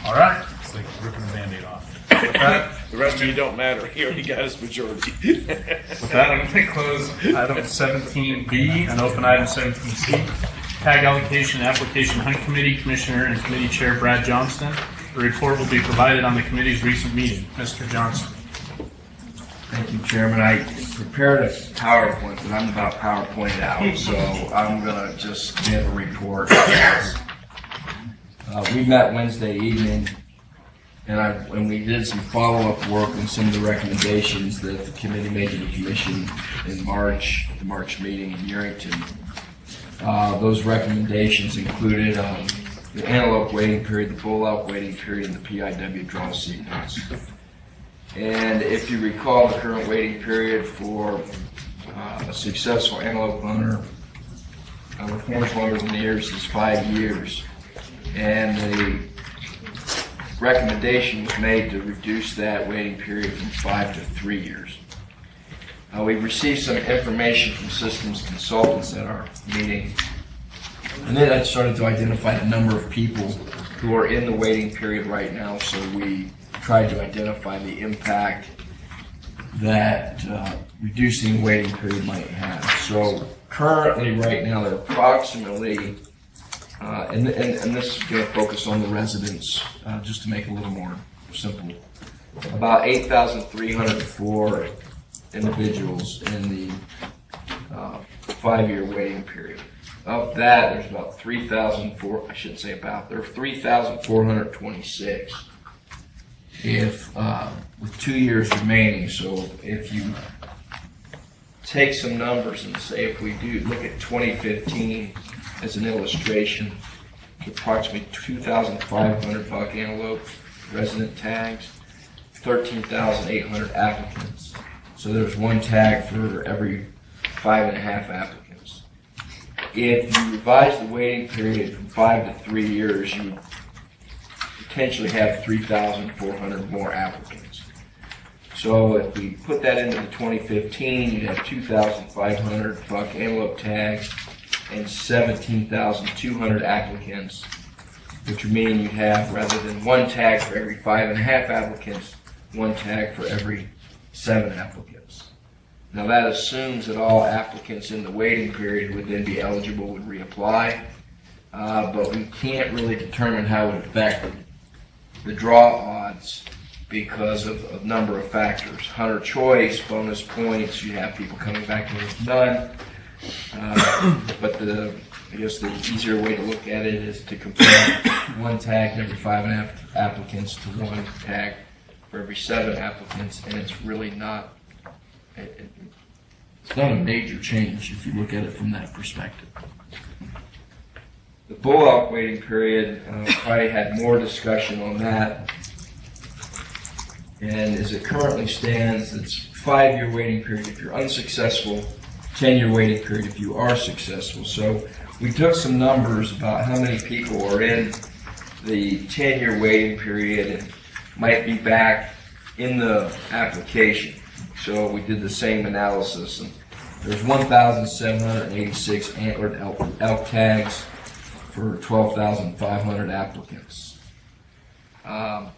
Speaker 1: All right.
Speaker 7: It's like ripping the Band-Aid off.
Speaker 1: With that,
Speaker 10: The rest of you don't matter. He already got his majority.
Speaker 1: with that, I'm going to close item 17B and open item 17C. Tag allocation and application hunt committee, Commissioner and Committee Chair Brad Johnston. The report will be provided on the committee's recent meeting. Mr. Johnston.
Speaker 11: Thank you, Chairman. I prepared a PowerPoint, but I'm about PowerPointed out, so I'm going to just give a report. We met Wednesday evening, and we did some follow-up work on some of the recommendations that the committee made to the commission in March, the March meeting in Yerington. Those recommendations included the antelope waiting period, the bull elk waiting period, and the PIW draw sequence. And if you recall, the current waiting period for a successful antelope hunter with horns longer than the ears is 5 years. And the recommendation was made to reduce that waiting period from 5 to 3 years. We received some information from systems consultants at our meeting, and then I started to identify the number of people who are in the waiting period right now, so we tried to identify the impact that reducing the waiting period might have. So currently, right now, there are approximately, and this is going to focus on the residents, just to make it a little more simple, about 8,304 individuals in the 5-year waiting period. Of that, there's about 3,426 with 2 years remaining. So if you take some numbers and say if we do look at 2015 as an illustration, approximately 2,500 buck antelope resident tags, 13,800 applicants. So there's one tag for every 5.5 applicants. If you revise the waiting period from 5 to 3 years, you would potentially have 3,400 more applicants. So if we put that into the 2015, you'd have 2,500 buck antelope tags and 17,200 applicants, which would mean you'd have, rather than one tag for every 5.5 applicants, one tag for every 7 applicants. Now that assumes that all applicants in the waiting period would then be eligible would reapply, but we can't really determine how it would affect the draw odds because of a number of factors. Hunter choice, bonus points, you have people coming back with none. But I guess the easier way to look at it is to compare one tag every 5.5 applicants to one tag for every 7 applicants, and it's really not, it's not a major change if you look at it from that perspective. The bull elk waiting period, probably had more discussion on that. And as it currently stands, it's 5-year waiting period if you're unsuccessful, 10-year waiting period if you are successful. So we took some numbers about how many people are in the 10-year waiting period and might be back in the application. So we did the same analysis. And there's 1,786 antlered elk tags for 12,500 applicants. And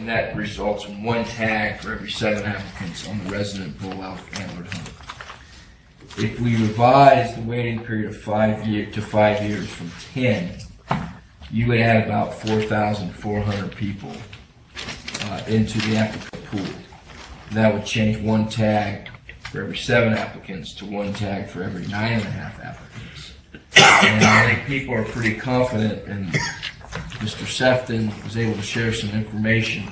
Speaker 11: that results in one tag for every 7 applicants on the resident bull elk antlered hunt. If we revise the waiting period of 5 years from 10, you would add about 4,400 people into the applicant pool. And that would change one tag for every 7 applicants to one tag for every 9.5 applicants. And I think people are pretty confident, and Mr. Sefton was able to share some information.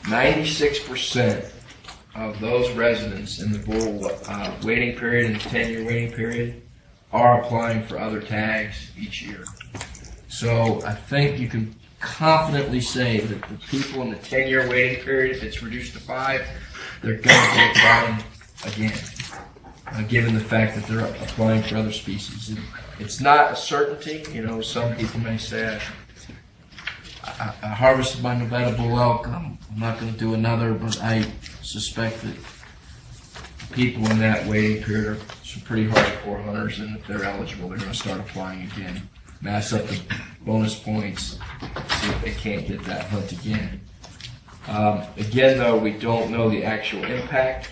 Speaker 11: 96% of those residents in the bull waiting period and the 10-year waiting period are applying for other tags each year. So I think you can confidently say that the people in the 10-year waiting period, if it's reduced to 5, they're going to be applying again, given the fact that they're applying for other species. It's not a certainty. You know, some people may say, I harvested my Nevada bull elk, I'm not going to do another, but I suspect that people in that waiting period are some pretty hardcore hunters, and if they're eligible, they're going to start applying again. Mass up the bonus points, see if they can't get that hunt again. Again, though, we don't know the actual impact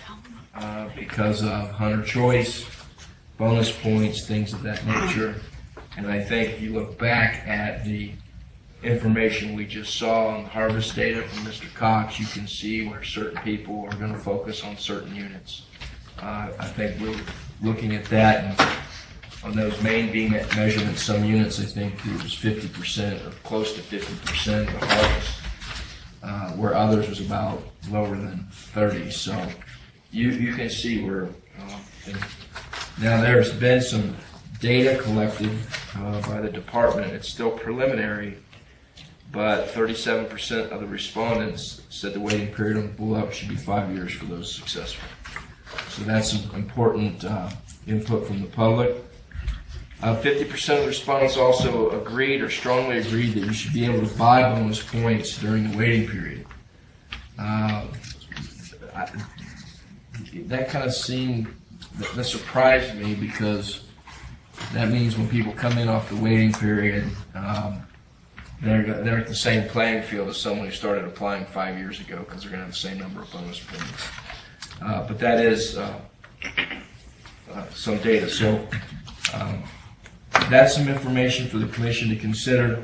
Speaker 11: because of hunter choice, bonus points, things of that nature. And I think if you look back at the information we just saw on the harvest data from Mr. Cox, you can see where certain people are going to focus on certain units. I think we're looking at that, and on those main beam measurements, some units, I think it was 50% or close to 50% of the harvest, where others was about lower than 30. So you can see where now there's been some data collected by the department. It's still preliminary, but 37% of the respondents said the waiting period on the bull elk should be 5 years for those successful. So that's some important input from the public. 50% of the respondents also agreed or strongly agreed that you should be able to buy bonus points during the waiting period. That kind of seemed, that surprised me, because that means when people come in off the waiting period, they're at the same playing field as someone who started applying 5 years ago, because they're going to have the same number of bonus points. But that is some data. So that's some information for the commission to consider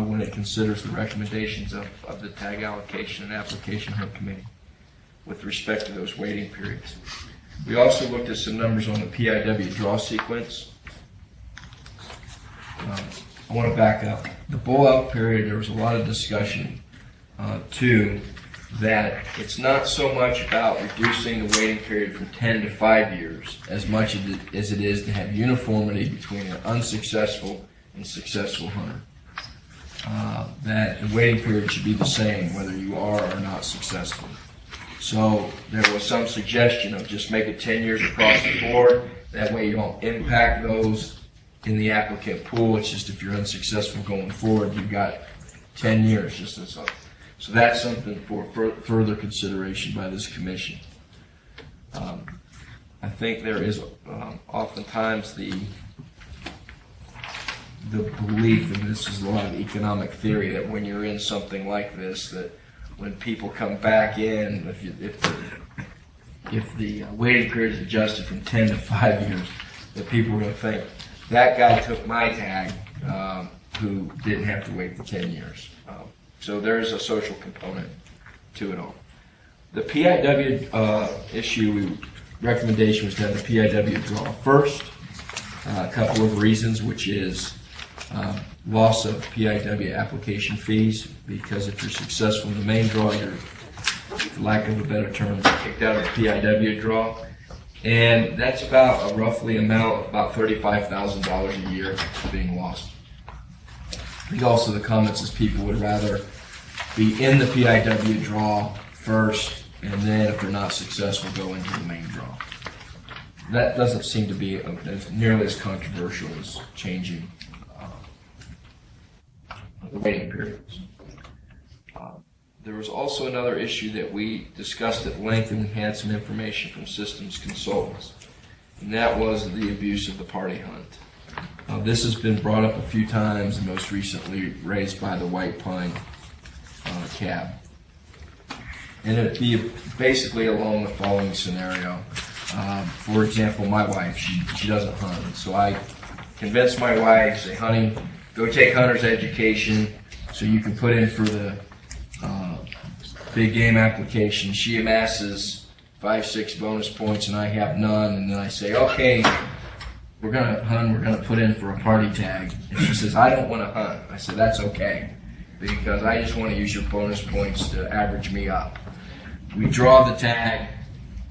Speaker 11: when it considers the recommendations of the tag allocation and application hunt committee with respect to those waiting periods. We also looked at some numbers on the PIW draw sequence. I want to back up. The bull elk period, there was a lot of discussion too, that it's not so much about reducing the waiting period from 10 to 5 years as much as it is to have uniformity between an unsuccessful and successful hunter. That the waiting period should be the same whether you are or not successful. So there was some suggestion of just make it 10 years across the board. That way you don't impact those in the applicant pool. It's just if you're unsuccessful going forward, you've got 10 years just as up. So that's something for further consideration by this commission. I think there is oftentimes the belief, and this is a lot of economic theory, that when you're in something like this, that when people come back in, if the waiting period is adjusted from 10 to 5 years, that people are going to think, that guy took my tag who didn't have to wait for 10 years. So there's a social component to it all. The PIW recommendation was to have the PIW draw first. A couple of reasons, which is loss of PIW application fees, because if you're successful in the main draw, you're, for lack of a better term, kicked out of the PIW draw. And that's about a roughly amount, about $35,000 a year being lost. I think also the comments is people would rather be in the PIW draw first, and then if they're not successful, go into the main draw. That doesn't seem to be as nearly as controversial as changing the waiting periods. There was also another issue that we discussed at length, and we had some information from systems consultants, and that was the abuse of the party hunt. This has been brought up a few times, and most recently raised by the White Pine cab. And it'd be basically along the following scenario. For example, my wife, she doesn't hunt, so I convinced my wife, say, honey, go take hunter's education so you can put in for the big game application. She amasses 5-6 bonus points and I have none, and then I say, okay, we're gonna put in for a party tag. And she says, I don't want to hunt. I said, that's okay, because I just want to use your bonus points to average me up. We draw the tag,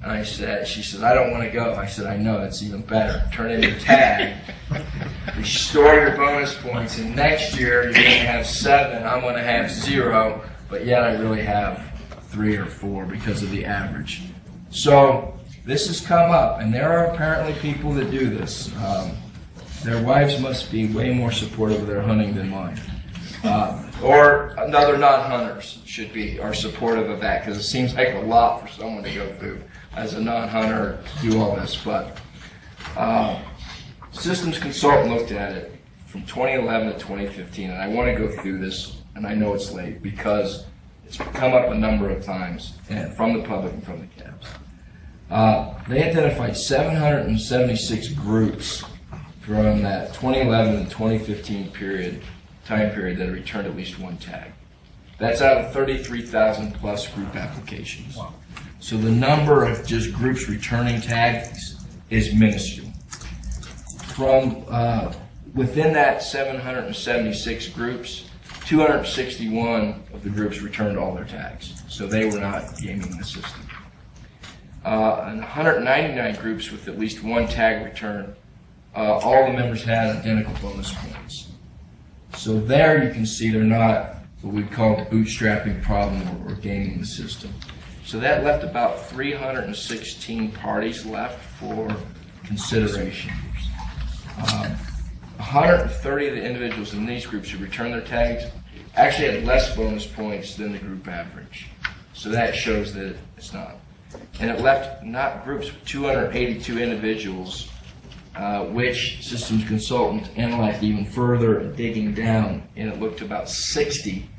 Speaker 11: And I said, she said, I don't want to go. I said, I know, that's even better. Turn in your tag. Restore your bonus points, and next year you're going to have 7. I'm going to have 0, but yet I really have 3 or 4 because of the average. So this has come up, and there are apparently people that do this. Their wives must be way more supportive of their hunting than mine. Or other non-hunters are supportive of that, because it seems like a lot for someone to go through as a non-hunter to do all this. But systems consultant looked at it from 2011 to 2015, and I want to go through this, and I know it's late because it's come up a number of times from the public and from the cabs. They identified 776 groups from that 2011 and 2015 time period that returned at least 1 tag. That's out of 33,000 plus group applications. Wow. So the number of just groups returning tags is minuscule. From within that 776 groups, 261 of the groups returned all their tags. So they were not gaming the system. And 199 groups with at least 1 tag return, all the members had identical bonus points. So there you can see they're not what we call the bootstrapping problem or gaming the system. So that left about 316 parties left for consideration. 130 of the individuals in these groups who returned their tags actually had less bonus points than the group average. So that shows that it's not. And it left not groups with 282 individuals, which systems consultants analyzed even further, digging down, and it looked about 60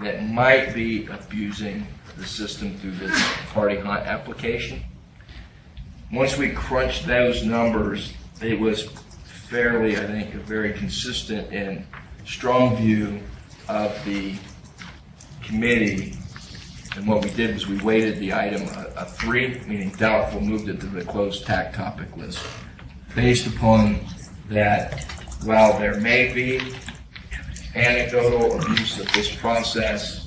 Speaker 11: that might be abusing the system through this party hunt application. Once we crunched those numbers, it was fairly, I think, a very consistent and strong view of the committee. And what we did was we weighted the item a 3, meaning doubtful, moved it to the closed tag topic list. Based upon that, while there may be anecdotal abuse of this process,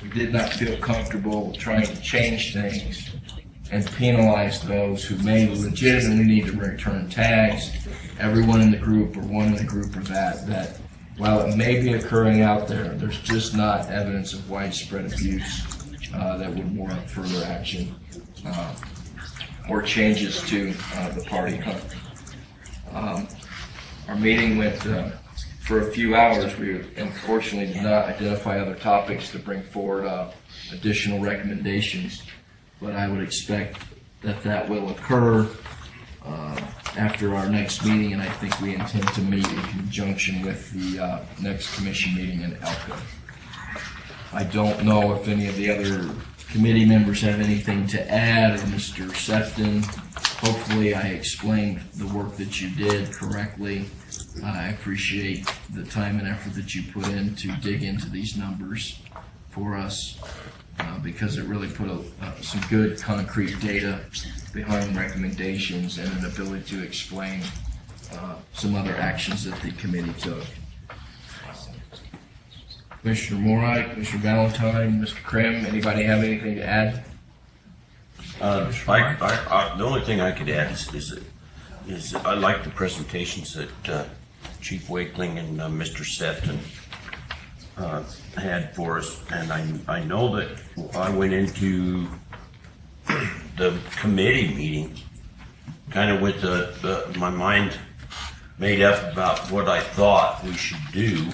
Speaker 11: we did not feel comfortable trying to change things and penalize those who may legitimately need to return tags. Everyone in the group or one in the group or that while it may be occurring out there, there's just not evidence of widespread abuse that would warrant further action or changes to the party hunt. Our meeting went for a few hours. We unfortunately did not identify other topics to bring forward additional recommendations, but I would expect that will occur after our next meeting, and I think we intend to meet in conjunction with the next commission meeting in Elko. I don't know if any of the other committee members have anything to add, or Mr. Sefton. Hopefully I explained the work that you did correctly. I appreciate the time and effort that you put in to dig into these numbers for us, because it really put some good concrete data behind recommendations and an ability to explain some other actions that the committee took. Commissioner Morey, Commissioner Valentine, Mr. Krim, anybody have anything to add?
Speaker 9: The only thing I could add is I like the presentations that Chief Wakeling and Mr. Sefton had for us, and I know that I went into the committee meeting kind of with my mind made up about what I thought we should do.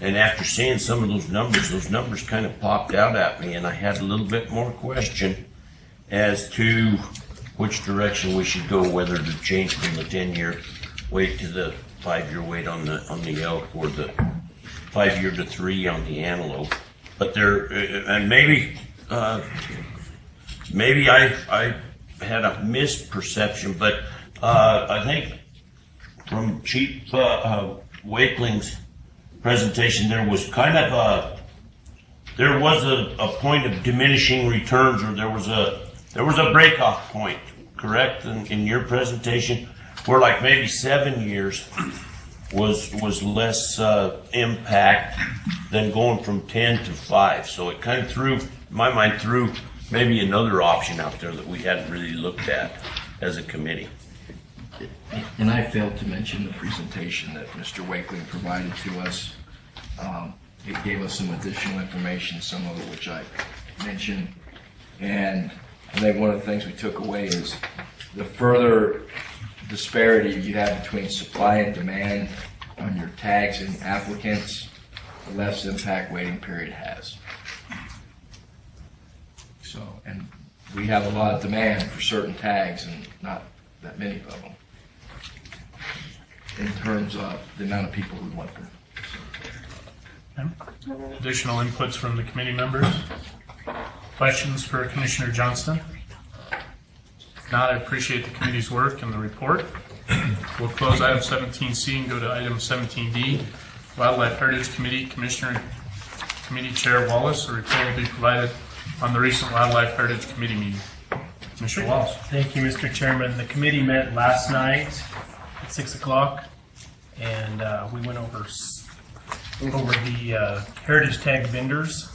Speaker 9: And after seeing some of those numbers kind of popped out at me, and I had a little bit more question as to which direction we should go, whether to change from the 10-year wait to the 5-year wait on the elk, or the 5-year to 3 on the antelope. But and maybe I had a misperception, but I think from Chief Wakeling's presentation, there was kind of a point of diminishing returns, or there was a break-off point, correct, in your presentation, where like maybe 7 years was less impact than going from 10 to 5. So it kind of threw maybe another option out there that we hadn't really looked at as a committee.
Speaker 11: And I failed to mention the presentation that Mr. Wakeling provided to us. It gave us some additional information, some of it which I mentioned. And I think one of the things we took away is the further disparity you have between supply and demand on your tags and applicants, the less impact waiting period has. So, and we have a lot of demand for certain tags and not that many of them in terms of the amount of people who want them.
Speaker 1: Additional inputs from the committee members? Questions for Commissioner Johnston? If not, I appreciate the committee's work and the report. We'll close item 17C and go to item 17D. Wildlife Heritage Committee Commissioner Committee Chair Wallace. A report will be provided on the recent Wildlife Heritage Committee meeting. Commissioner Wallace.
Speaker 12: Thank you, Mr. Chairman. The committee met last night at 6 o'clock, and we went over the heritage tag vendors.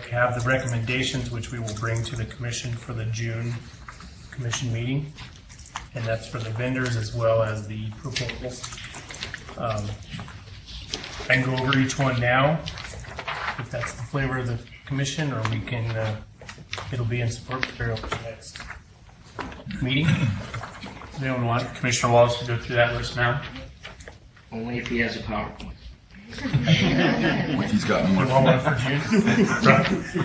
Speaker 12: We have the recommendations, which we will bring to the commission for the June commission meeting, and that's for the vendors as well as the proposals. I can go over each one now, if that's the flavor of the commission, or we can, it'll be in support material for the next meeting.
Speaker 1: Does anyone want Commissioner Wallace to go through that list now?
Speaker 11: Only if he has a PowerPoint.
Speaker 8: He's got more.
Speaker 1: You want one for June?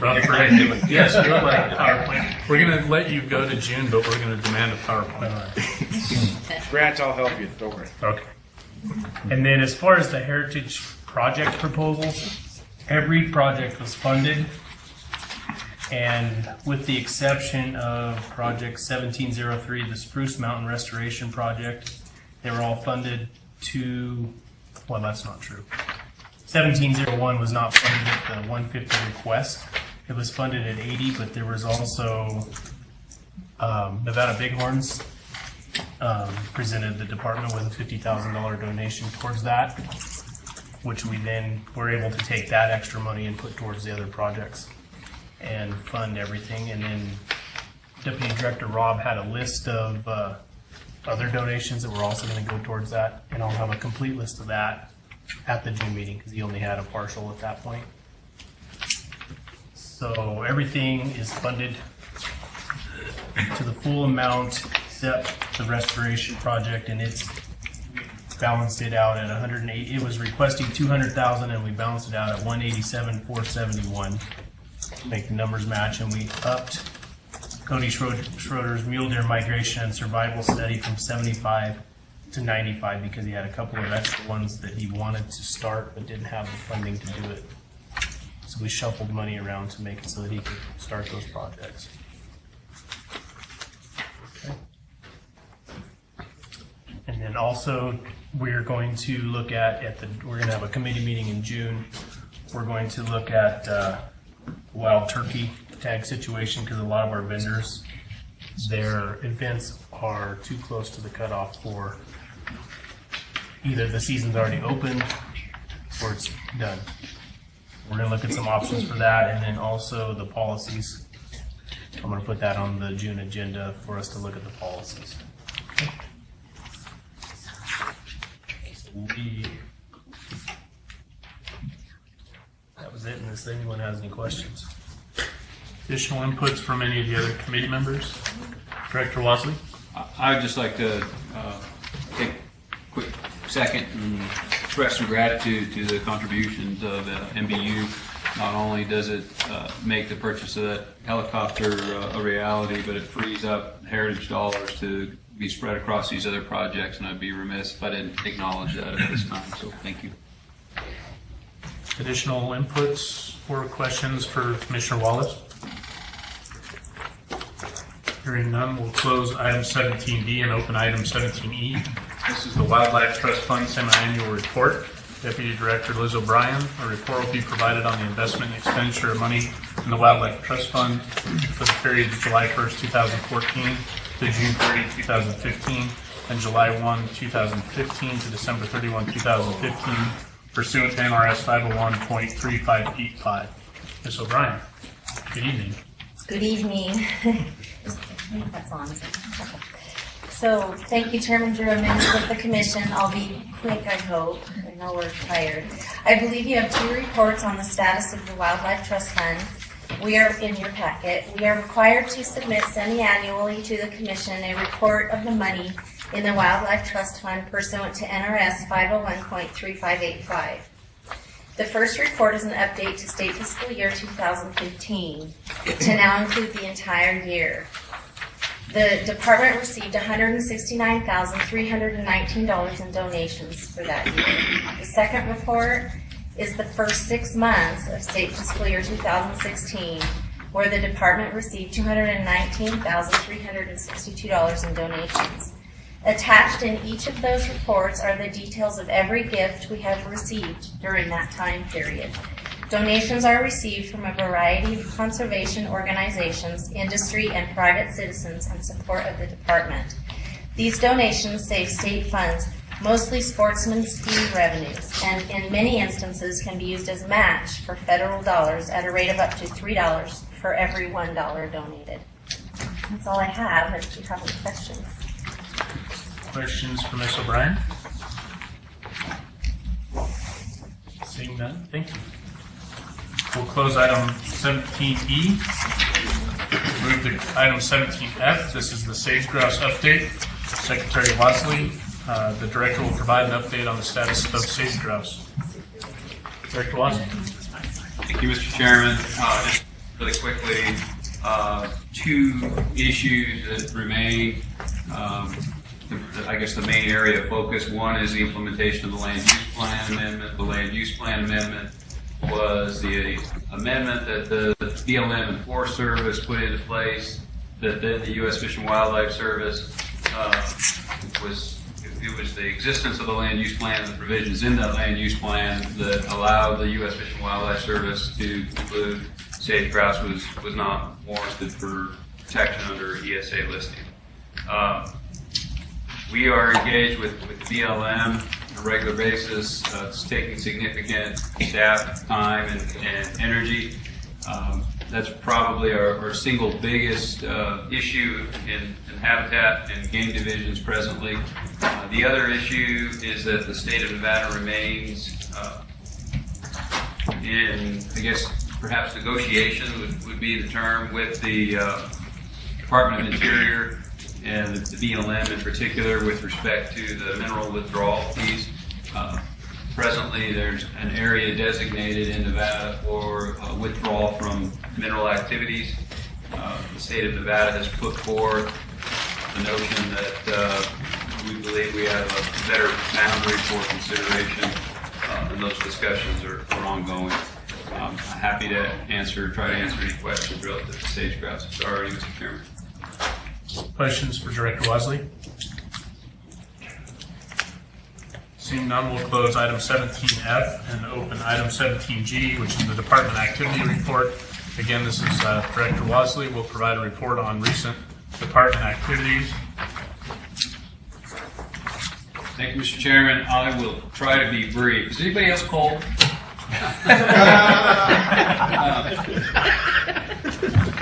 Speaker 1: Run for it. Yes, we would like a PowerPoint. We're going to let you go to June, but we're going to demand a PowerPoint.
Speaker 10: Grant, I'll help you, don't worry.
Speaker 1: Okay.
Speaker 12: And then as far as the heritage project proposals, every project was funded, and with the exception of project 1703, the Spruce Mountain Restoration Project, they were all funded to, well, that's not true. 1701 was not funded at the 150 request. It was funded at 80, but there was also Nevada Bighorns presented the department with a $50,000 donation towards that, which we then were able to take that extra money and put towards the other projects and fund everything. And then Deputy Director Rob had a list of other donations that were also going to go towards that, and I'll have a complete list of that at the June meeting because he only had a partial at that point. So everything is funded to the full amount except the restoration project, and it's balanced it out at 108. It was requesting 200,000, and we balanced it out at 187,471 to make the numbers match, and we upped Cody Schroeder's mule deer migration and survival study from 75 to 95 because he had a couple of extra ones that he wanted to start but didn't have the funding to do it. So we shuffled money around to make it so that he could start those projects. Okay. And then also we're going to look at we're going to have a committee meeting in June. We're going to look at wild turkey tag situation because a lot of our vendors, their events are too close to the cutoff for either the season's already open or it's done. We're going to look at some options for that, and then also the policies. I'm going to put that on the June agenda for us to look at the policies. That was it, unless anyone has any questions.
Speaker 1: Additional inputs from any of the other committee members? Director Wasley?
Speaker 13: I'd just like to take a quick second and express some gratitude to the contributions of MBU. Not only does it make the purchase of that helicopter a reality, but it frees up heritage dollars to be spread across these other projects, and I'd be remiss if I didn't acknowledge that at this time, so thank you.
Speaker 1: Additional inputs or questions for Commissioner Wallace? Hearing none, we'll close item 17D and open item 17E. This is the Wildlife Trust Fund Semi-Annual Report. Deputy Director Liz O'Brien. A report will be provided on the investment and expenditure of money in the Wildlife Trust Fund for the period of July 1st, 2014 to June 30, 2015, and July 1, 2015 to December 31, 2015, pursuant to NRS 501.3585. Ms. O'Brien, good evening.
Speaker 14: Good evening. That's on. So, thank you, Chairman Drew, and members of the commission. I'll be quick, I hope. I know we're tired. I believe you have 2 reports on the status of the Wildlife Trust Fund. We are in your packet. We are required to submit semi-annually to the commission a report of the money in the Wildlife Trust Fund pursuant to NRS 501.3585. The first report is an update to state fiscal year 2015 to now include the entire year. The department received $169,319 in donations for that year. The second report is the first 6 months of state fiscal year 2016, where the department received $219,362 in donations. Attached in each of those reports are the details of every gift we have received during that time period. Donations are received from a variety of conservation organizations, industry, and private citizens in support of the department. These donations save state funds, mostly sportsman's fee revenues, and in many instances can be used as match for federal dollars at a rate of up to $3 for every $1 donated. That's all I have. If you have any questions.
Speaker 1: Questions for Ms. O'Brien? Seeing none, thank you. We'll close item 17E. Move to item 17F. This is the sage grouse update. Secretary Wasley, the director, will provide an update on the status of sage grouse. Director Wasley.
Speaker 13: Thank you, Mr. Chairman. Just really quickly, 2 issues that remain. I guess the main area of focus. One is the implementation of the Land Use Plan Amendment. The Land Use Plan Amendment was the amendment that the BLM and Forest Service put into place, that then the U.S. Fish and Wildlife Service it was the existence of the Land Use Plan and the provisions in that Land Use Plan that allowed the U.S. Fish and Wildlife Service to conclude sage grouse was not warranted for protection under ESA listing. We are engaged with BLM on a regular basis. It's taking significant staff time and energy. That's probably our single biggest issue in habitat and game divisions presently. The other issue is that the state of Nevada remains in, I guess, perhaps negotiation would be the term, with the Department of Interior and the BLM in particular with respect to the mineral withdrawal piece. Presently, there's an area designated in Nevada for withdrawal from mineral activities. The state of Nevada has put forth the notion that we believe we have a better boundary for consideration, and those discussions are ongoing. I'm happy to try to answer any questions relative to sage grouse. Sorry, Mr. Chairman.
Speaker 1: Questions for Director Wasley? Seeing none, we'll close item 17F and open item 17G, which is the Department Activity Report. Again, this is Director Wasley will provide a report on recent department activities.
Speaker 13: Thank you, Mr. Chairman. I will try to be brief. Is anybody else cold?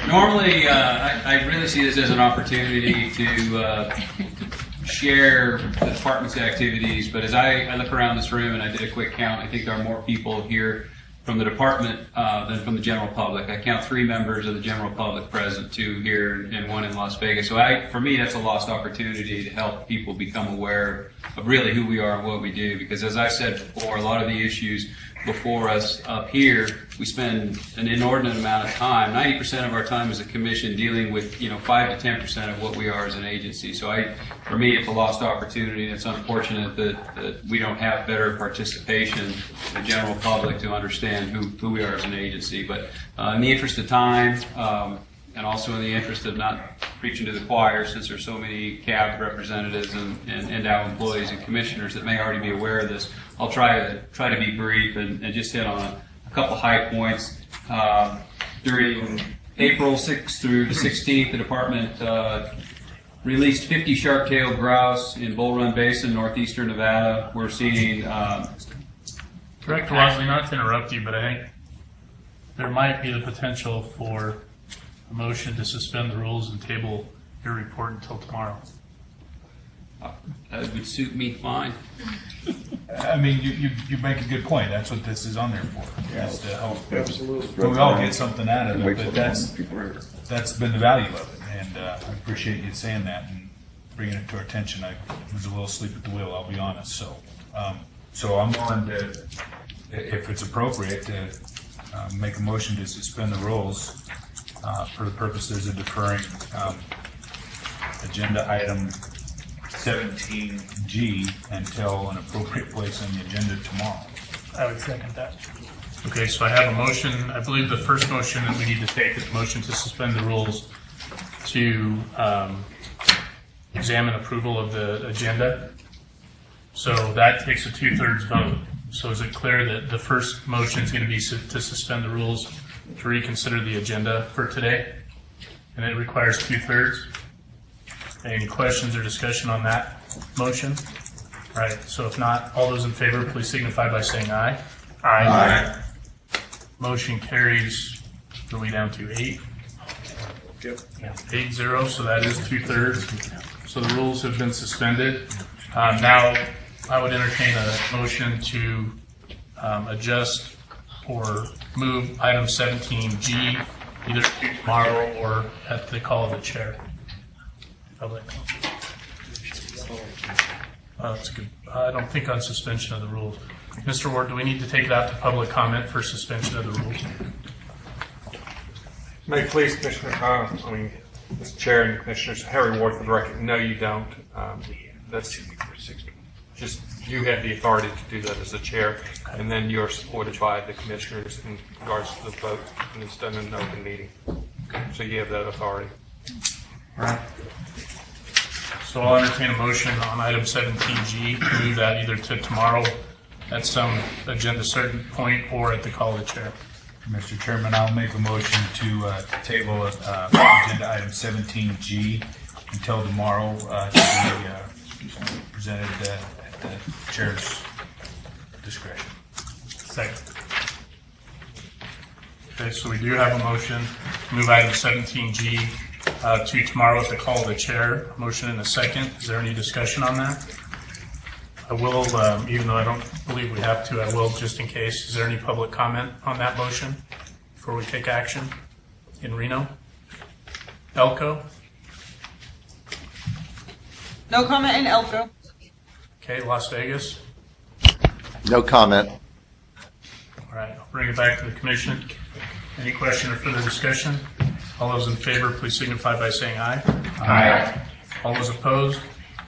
Speaker 13: Normally, I really see this as an opportunity to share the department's activities, but as I look around this room and I did a quick count, I think there are more people here from the department than from the general public. I count 3 members of the general public present, 2 here and 1 in Las Vegas. So for me, that's a lost opportunity to help people become aware of really who we are and what we do, because as I've said before, a lot of the issues before us up here, we spend an inordinate amount of time, 90% of our time as a commission, dealing with 5 to 10% of what we are as an agency. So for me, it's a lost opportunity, and it's unfortunate that we don't have better participation in the general public to understand who we are as an agency. But in the interest of time, and also in the interest of not preaching to the choir, since there's so many CAB representatives and NDOW employees and commissioners that may already be aware of this, I'll try to be brief and just hit on a couple high points. During April 6th through the 16th, the department released 50 sharp-tailed grouse in Bull Run Basin, northeastern Nevada. We're seeing...
Speaker 1: Director Wasley, not to interrupt you, but I think there might be the potential for a motion to suspend the rules and table your report until tomorrow.
Speaker 13: That would suit me fine.
Speaker 7: I mean, you make a good point. That's what this is on there for, is to help.
Speaker 11: Absolutely.
Speaker 7: We all get something out of it, but that's been the value of it. And I appreciate you saying that and bringing it to our attention. I was a little asleep at the wheel, I'll be honest. So I'm willing to, if it's appropriate, to make a motion to suspend the rules for the purposes of deferring agenda item 17G until an appropriate place on the agenda tomorrow.
Speaker 12: I would second that.
Speaker 1: Okay, so I have a motion. I believe the first motion that we need to take is a motion to suspend the rules to examine approval of the agenda. So that takes a 2/3 vote. So is it clear that the first motion is going to be to suspend the rules to reconsider the agenda for today? And it requires 2/3. Any questions or discussion on that motion? All right, so if not, all those in favor, please signify by saying aye. Aye. Motion carries, are we down to 8?
Speaker 2: Yep.
Speaker 1: 8-0, so that is 2/3. So the rules have been suspended. Now, I would entertain a motion to adjust or move item 17G either to tomorrow or at the call of the chair. Public. That's good. I don't think on suspension of the rules. Mr. Ward, do we need to take it out to public comment for suspension of the rules?
Speaker 15: May it please, Commissioner, Mr. Chair and Commissioners, Harry Ward for the record. No, you don't. That's just, you have the authority to do that as the chair, and then you're supported by the commissioners in regards to the vote, and it's done in an open meeting. So you have that authority.
Speaker 1: All right. So I'll entertain a motion on item 17G to move that either to tomorrow at some agenda certain point or at the call of the chair.
Speaker 7: Mr. Chairman, I'll make a motion to table agenda item 17G until tomorrow to be presented at the chair's discretion.
Speaker 1: Second. Okay, so we do have a motion to move item 17G to tomorrow at the call of the chair. Motion in a second. Is there any discussion on that? I will, even though I don't believe we have to, I will just in case. Is there any public comment on that motion before we take action in Reno? Elko?
Speaker 16: No comment in Elko.
Speaker 1: Okay, Las Vegas?
Speaker 17: No comment.
Speaker 1: All right, I'll bring it back to the commission. Any question or further discussion? All those in favor, please signify by saying aye.
Speaker 17: Aye.
Speaker 1: All those opposed?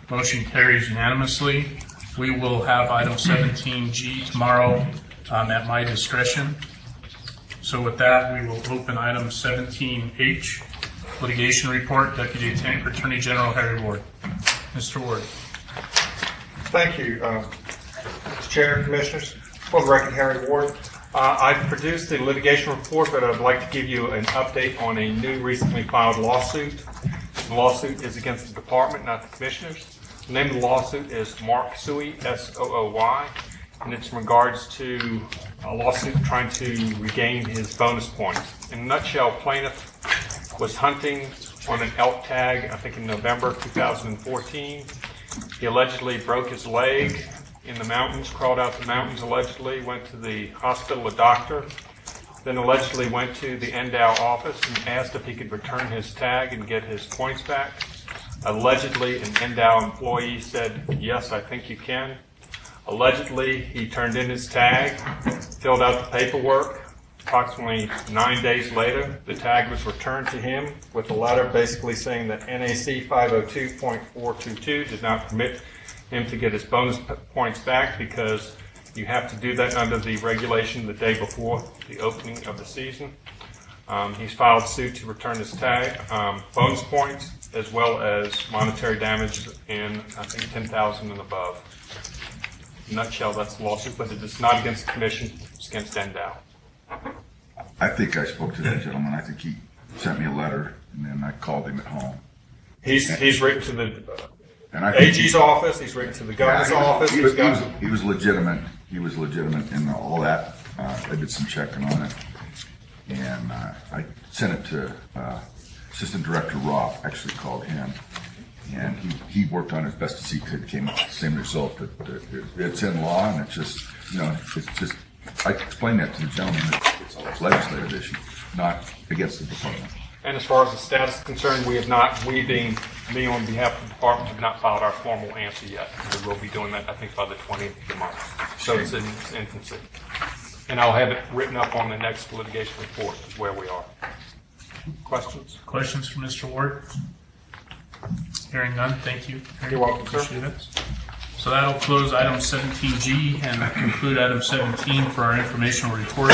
Speaker 1: Motion carries unanimously. We will have item 17G tomorrow at my discretion. So with that, we will open item 17H, litigation report, Deputy Attorney General Harry Ward. Mr. Ward.
Speaker 15: Thank you, Mr. Chair and Commissioners. For the record, Harry Ward. I've produced the litigation report, but I'd like to give you an update on a new recently filed lawsuit. The lawsuit is against the department, not the commissioners. The name of the lawsuit is Mark Sooy, S-O-O-Y, and it's in regards to a lawsuit trying to regain his bonus points. In a nutshell, plaintiff was hunting on an elk tag, I think in November 2014. He allegedly broke his leg in the mountains, crawled out the mountains allegedly, went to the hospital, a doctor, then allegedly went to the NDOW office and asked if he could return his tag and get his points back. Allegedly, an NDOW employee said, yes, I think you can. Allegedly, he turned in his tag, filled out the paperwork. Approximately 9 days later, the tag was returned to him with a letter basically saying that NAC 502.422 did not permit him to get his bonus points back because you have to do that under the regulation the day before the opening of the season. He's filed suit to return his tag, bonus points, as well as monetary damage in, I think, 10,000 and above. In a nutshell, that's the lawsuit, but it is not against the commission, it's against NDOW.
Speaker 8: I think I spoke to that gentleman. I think he sent me a letter, and then I called him at home.
Speaker 15: He's written to the AG's office, he's written to the governor's office.
Speaker 8: He was legitimate. He was legitimate in all that. I did some checking on it. And I sent it to Assistant Director Roth, actually called him, and he worked on it as best as he could, came up with the same result, that it's in law, and it's just, it's just, I explained that to the gentleman, that it's a legislative issue, not against the department.
Speaker 15: And as far as the status is concerned, we have not, me on behalf of the department, have not filed our formal answer yet. We will be doing that, I think, by the 20th of the month. So it's in its infancy. And I'll have it written up on the next litigation report, is where we are. Questions?
Speaker 1: Questions for Mr. Ward? Hearing none, thank you.
Speaker 15: You're welcome, sir.
Speaker 1: Appreciate it. So that'll close item 17G and conclude item 17 for our informational report.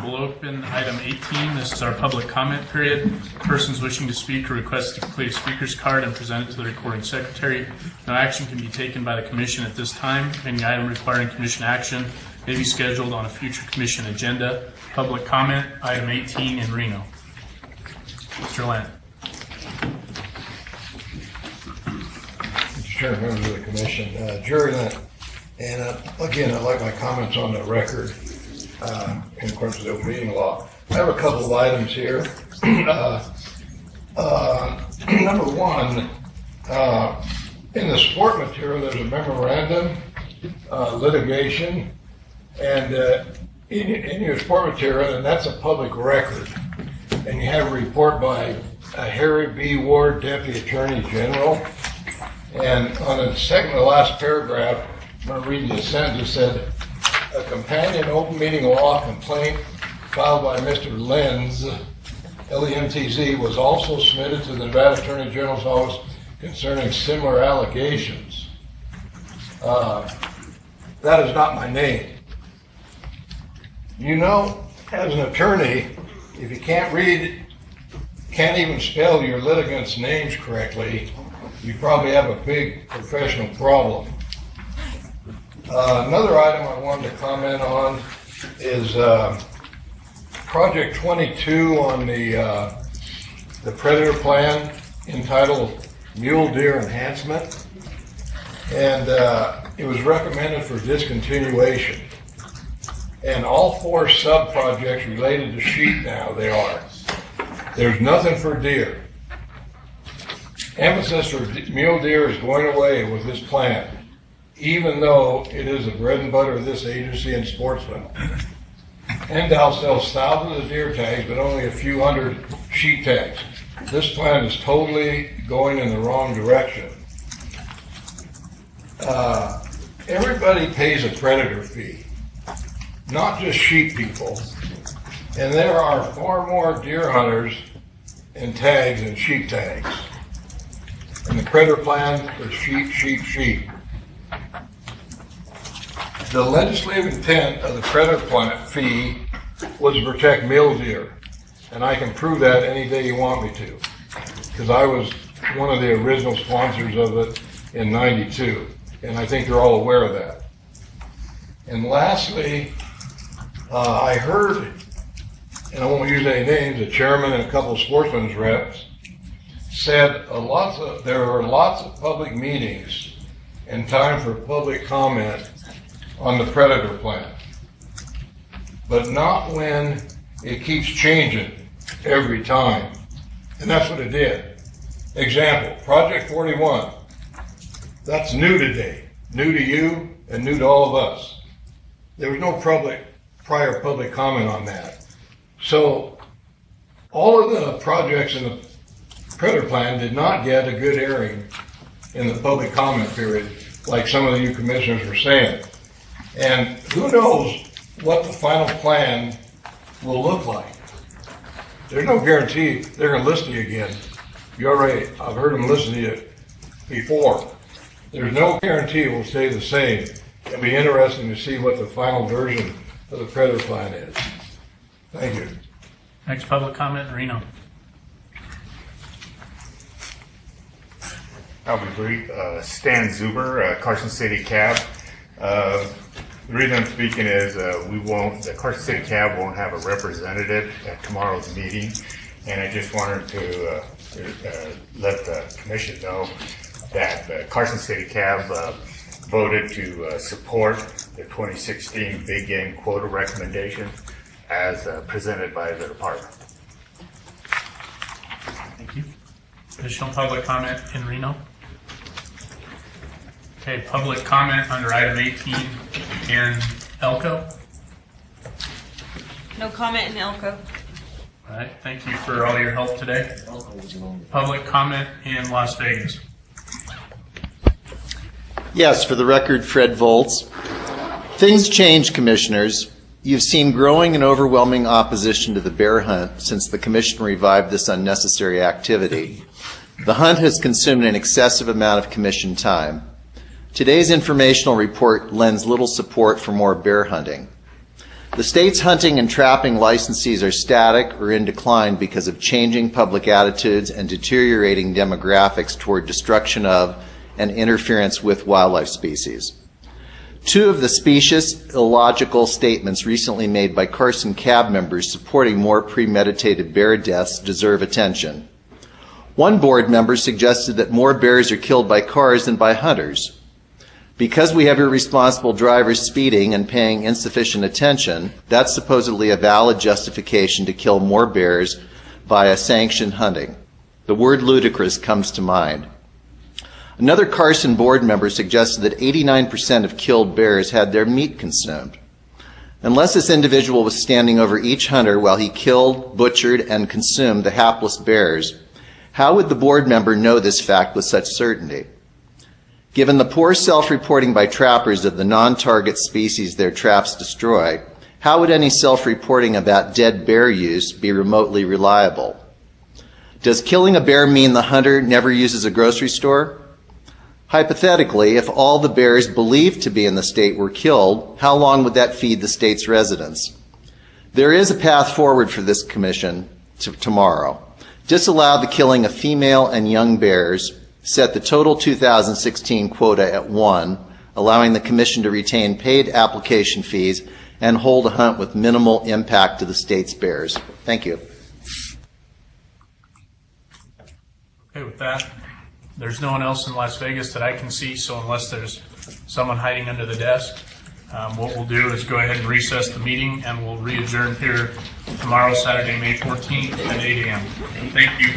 Speaker 1: We'll open item 18. This is our public comment period. Persons wishing to speak are requested to complete a speaker's card and present it to the recording secretary. No action can be taken by the commission at this time. Any item requiring commission action may be scheduled on a future commission agenda. Public comment, item 18 in Reno. Mr. Land.
Speaker 18: Mr. Chairman, members of the commission, Jerry Lent, and again, I'd like my comments on the record in accordance with the open meeting law. I have a couple of items here. Number one, in the support material, there's a memorandum, litigation, and in your support material, and that's a public record, and you have a report by Harry B. Ward, Deputy Attorney General. And on the second to last paragraph, I'm going to read you a sentence that said, a companion open meeting law complaint filed by Mr. Lenz, LEMTZ, was also submitted to the Nevada Attorney General's office concerning similar allegations. That is not my name. You know, as an attorney, if you can't read, can't even spell your litigants' names correctly, you probably have a big professional problem. Another item I wanted to comment on is Project 22 on the Predator Plan entitled Mule Deer Enhancement. And it was recommended for discontinuation. And all 4 sub-projects related to sheep now, they are. There's nothing for deer. Emphasis for mule deer is going away with this plan, even though it is the bread and butter of this agency and sportsmen. NDOW sells thousands of deer tags, but only a few hundred sheep tags. This plan is totally going in the wrong direction. Everybody pays a predator fee, not just sheep people. And there are far more deer hunters in tags than sheep tags. And the predator plan is sheep, sheep, sheep. The legislative intent of the predator plan fee was to protect mule deer. And I can prove that any day you want me to. Because I was one of the original sponsors of it in '92. And I think you're all aware of that. And lastly, I heard, and I won't use any names, the chairman and a couple of sportsmen's reps said there are lots of public meetings and time for public comment on the predator plan, but not when it keeps changing every time. And that's what it did. Example, Project 41. That's new today, new to you and new to all of us. There was no prior public comment on that. So all of the projects in the Predator Plan did not get a good airing in the public comment period, like some of you commissioners were saying. And who knows what the final plan will look like. There's no guarantee they're going to listen to you again. I've heard them listen to you before. There's no guarantee it will stay the same. It'll be interesting to see what the final version of the Predator Plan is. Thank you.
Speaker 1: Next public comment, Reno.
Speaker 19: I'll be brief. Stan Zuber, Carson City Cab. The reason I'm speaking is the Carson City Cab won't have a representative at tomorrow's meeting, and I just wanted to let the commission know that the Carson City Cab voted to support the 2016 big game quota recommendation. as presented by the department.
Speaker 1: Thank you. Additional public comment in Reno? Okay, public comment under item 18 in Elko.
Speaker 16: No comment in Elko.
Speaker 1: All right, thank you for all your help today. Public comment in Las Vegas.
Speaker 17: Yes, for the record, Fred Volz. Things change, commissioners. You've seen growing and overwhelming opposition to the bear hunt since the commission revived this unnecessary activity. The hunt has consumed an excessive amount of commission time. Today's informational report lends little support for more bear hunting. The state's hunting and trapping licensees are static or in decline because of changing public attitudes and deteriorating demographics toward destruction of and interference with wildlife species. Two of the specious, illogical statements recently made by Carson Cab members supporting more premeditated bear deaths deserve attention. One board member suggested that more bears are killed by cars than by hunters. Because we have irresponsible drivers speeding and paying insufficient attention, that's supposedly a valid justification to kill more bears via sanctioned hunting. The word ludicrous comes to mind. Another Carson board member suggested that 89% of killed bears had their meat consumed. Unless this individual was standing over each hunter while he killed, butchered, and consumed the hapless bears, how would the board member know this fact with such certainty? Given the poor self-reporting by trappers of the non-target species their traps destroy, how would any self-reporting about dead bear use be remotely reliable? Does killing a bear mean the hunter never uses a grocery store? Hypothetically, if all the bears believed to be in the state were killed, how long would that feed the state's residents? There is a path forward for this commission tomorrow. Disallow the killing of female and young bears, set the total 2016 quota at 1, allowing the commission to retain paid application fees, and hold a hunt with minimal impact to the state's bears. Thank you.
Speaker 1: Okay, with that, there's no one else in Las Vegas that I can see, so unless there's someone hiding under the desk, what we'll do is go ahead and recess the meeting, and we'll re-adjourn here tomorrow, Saturday, May 14th at 8 a.m. Thank you.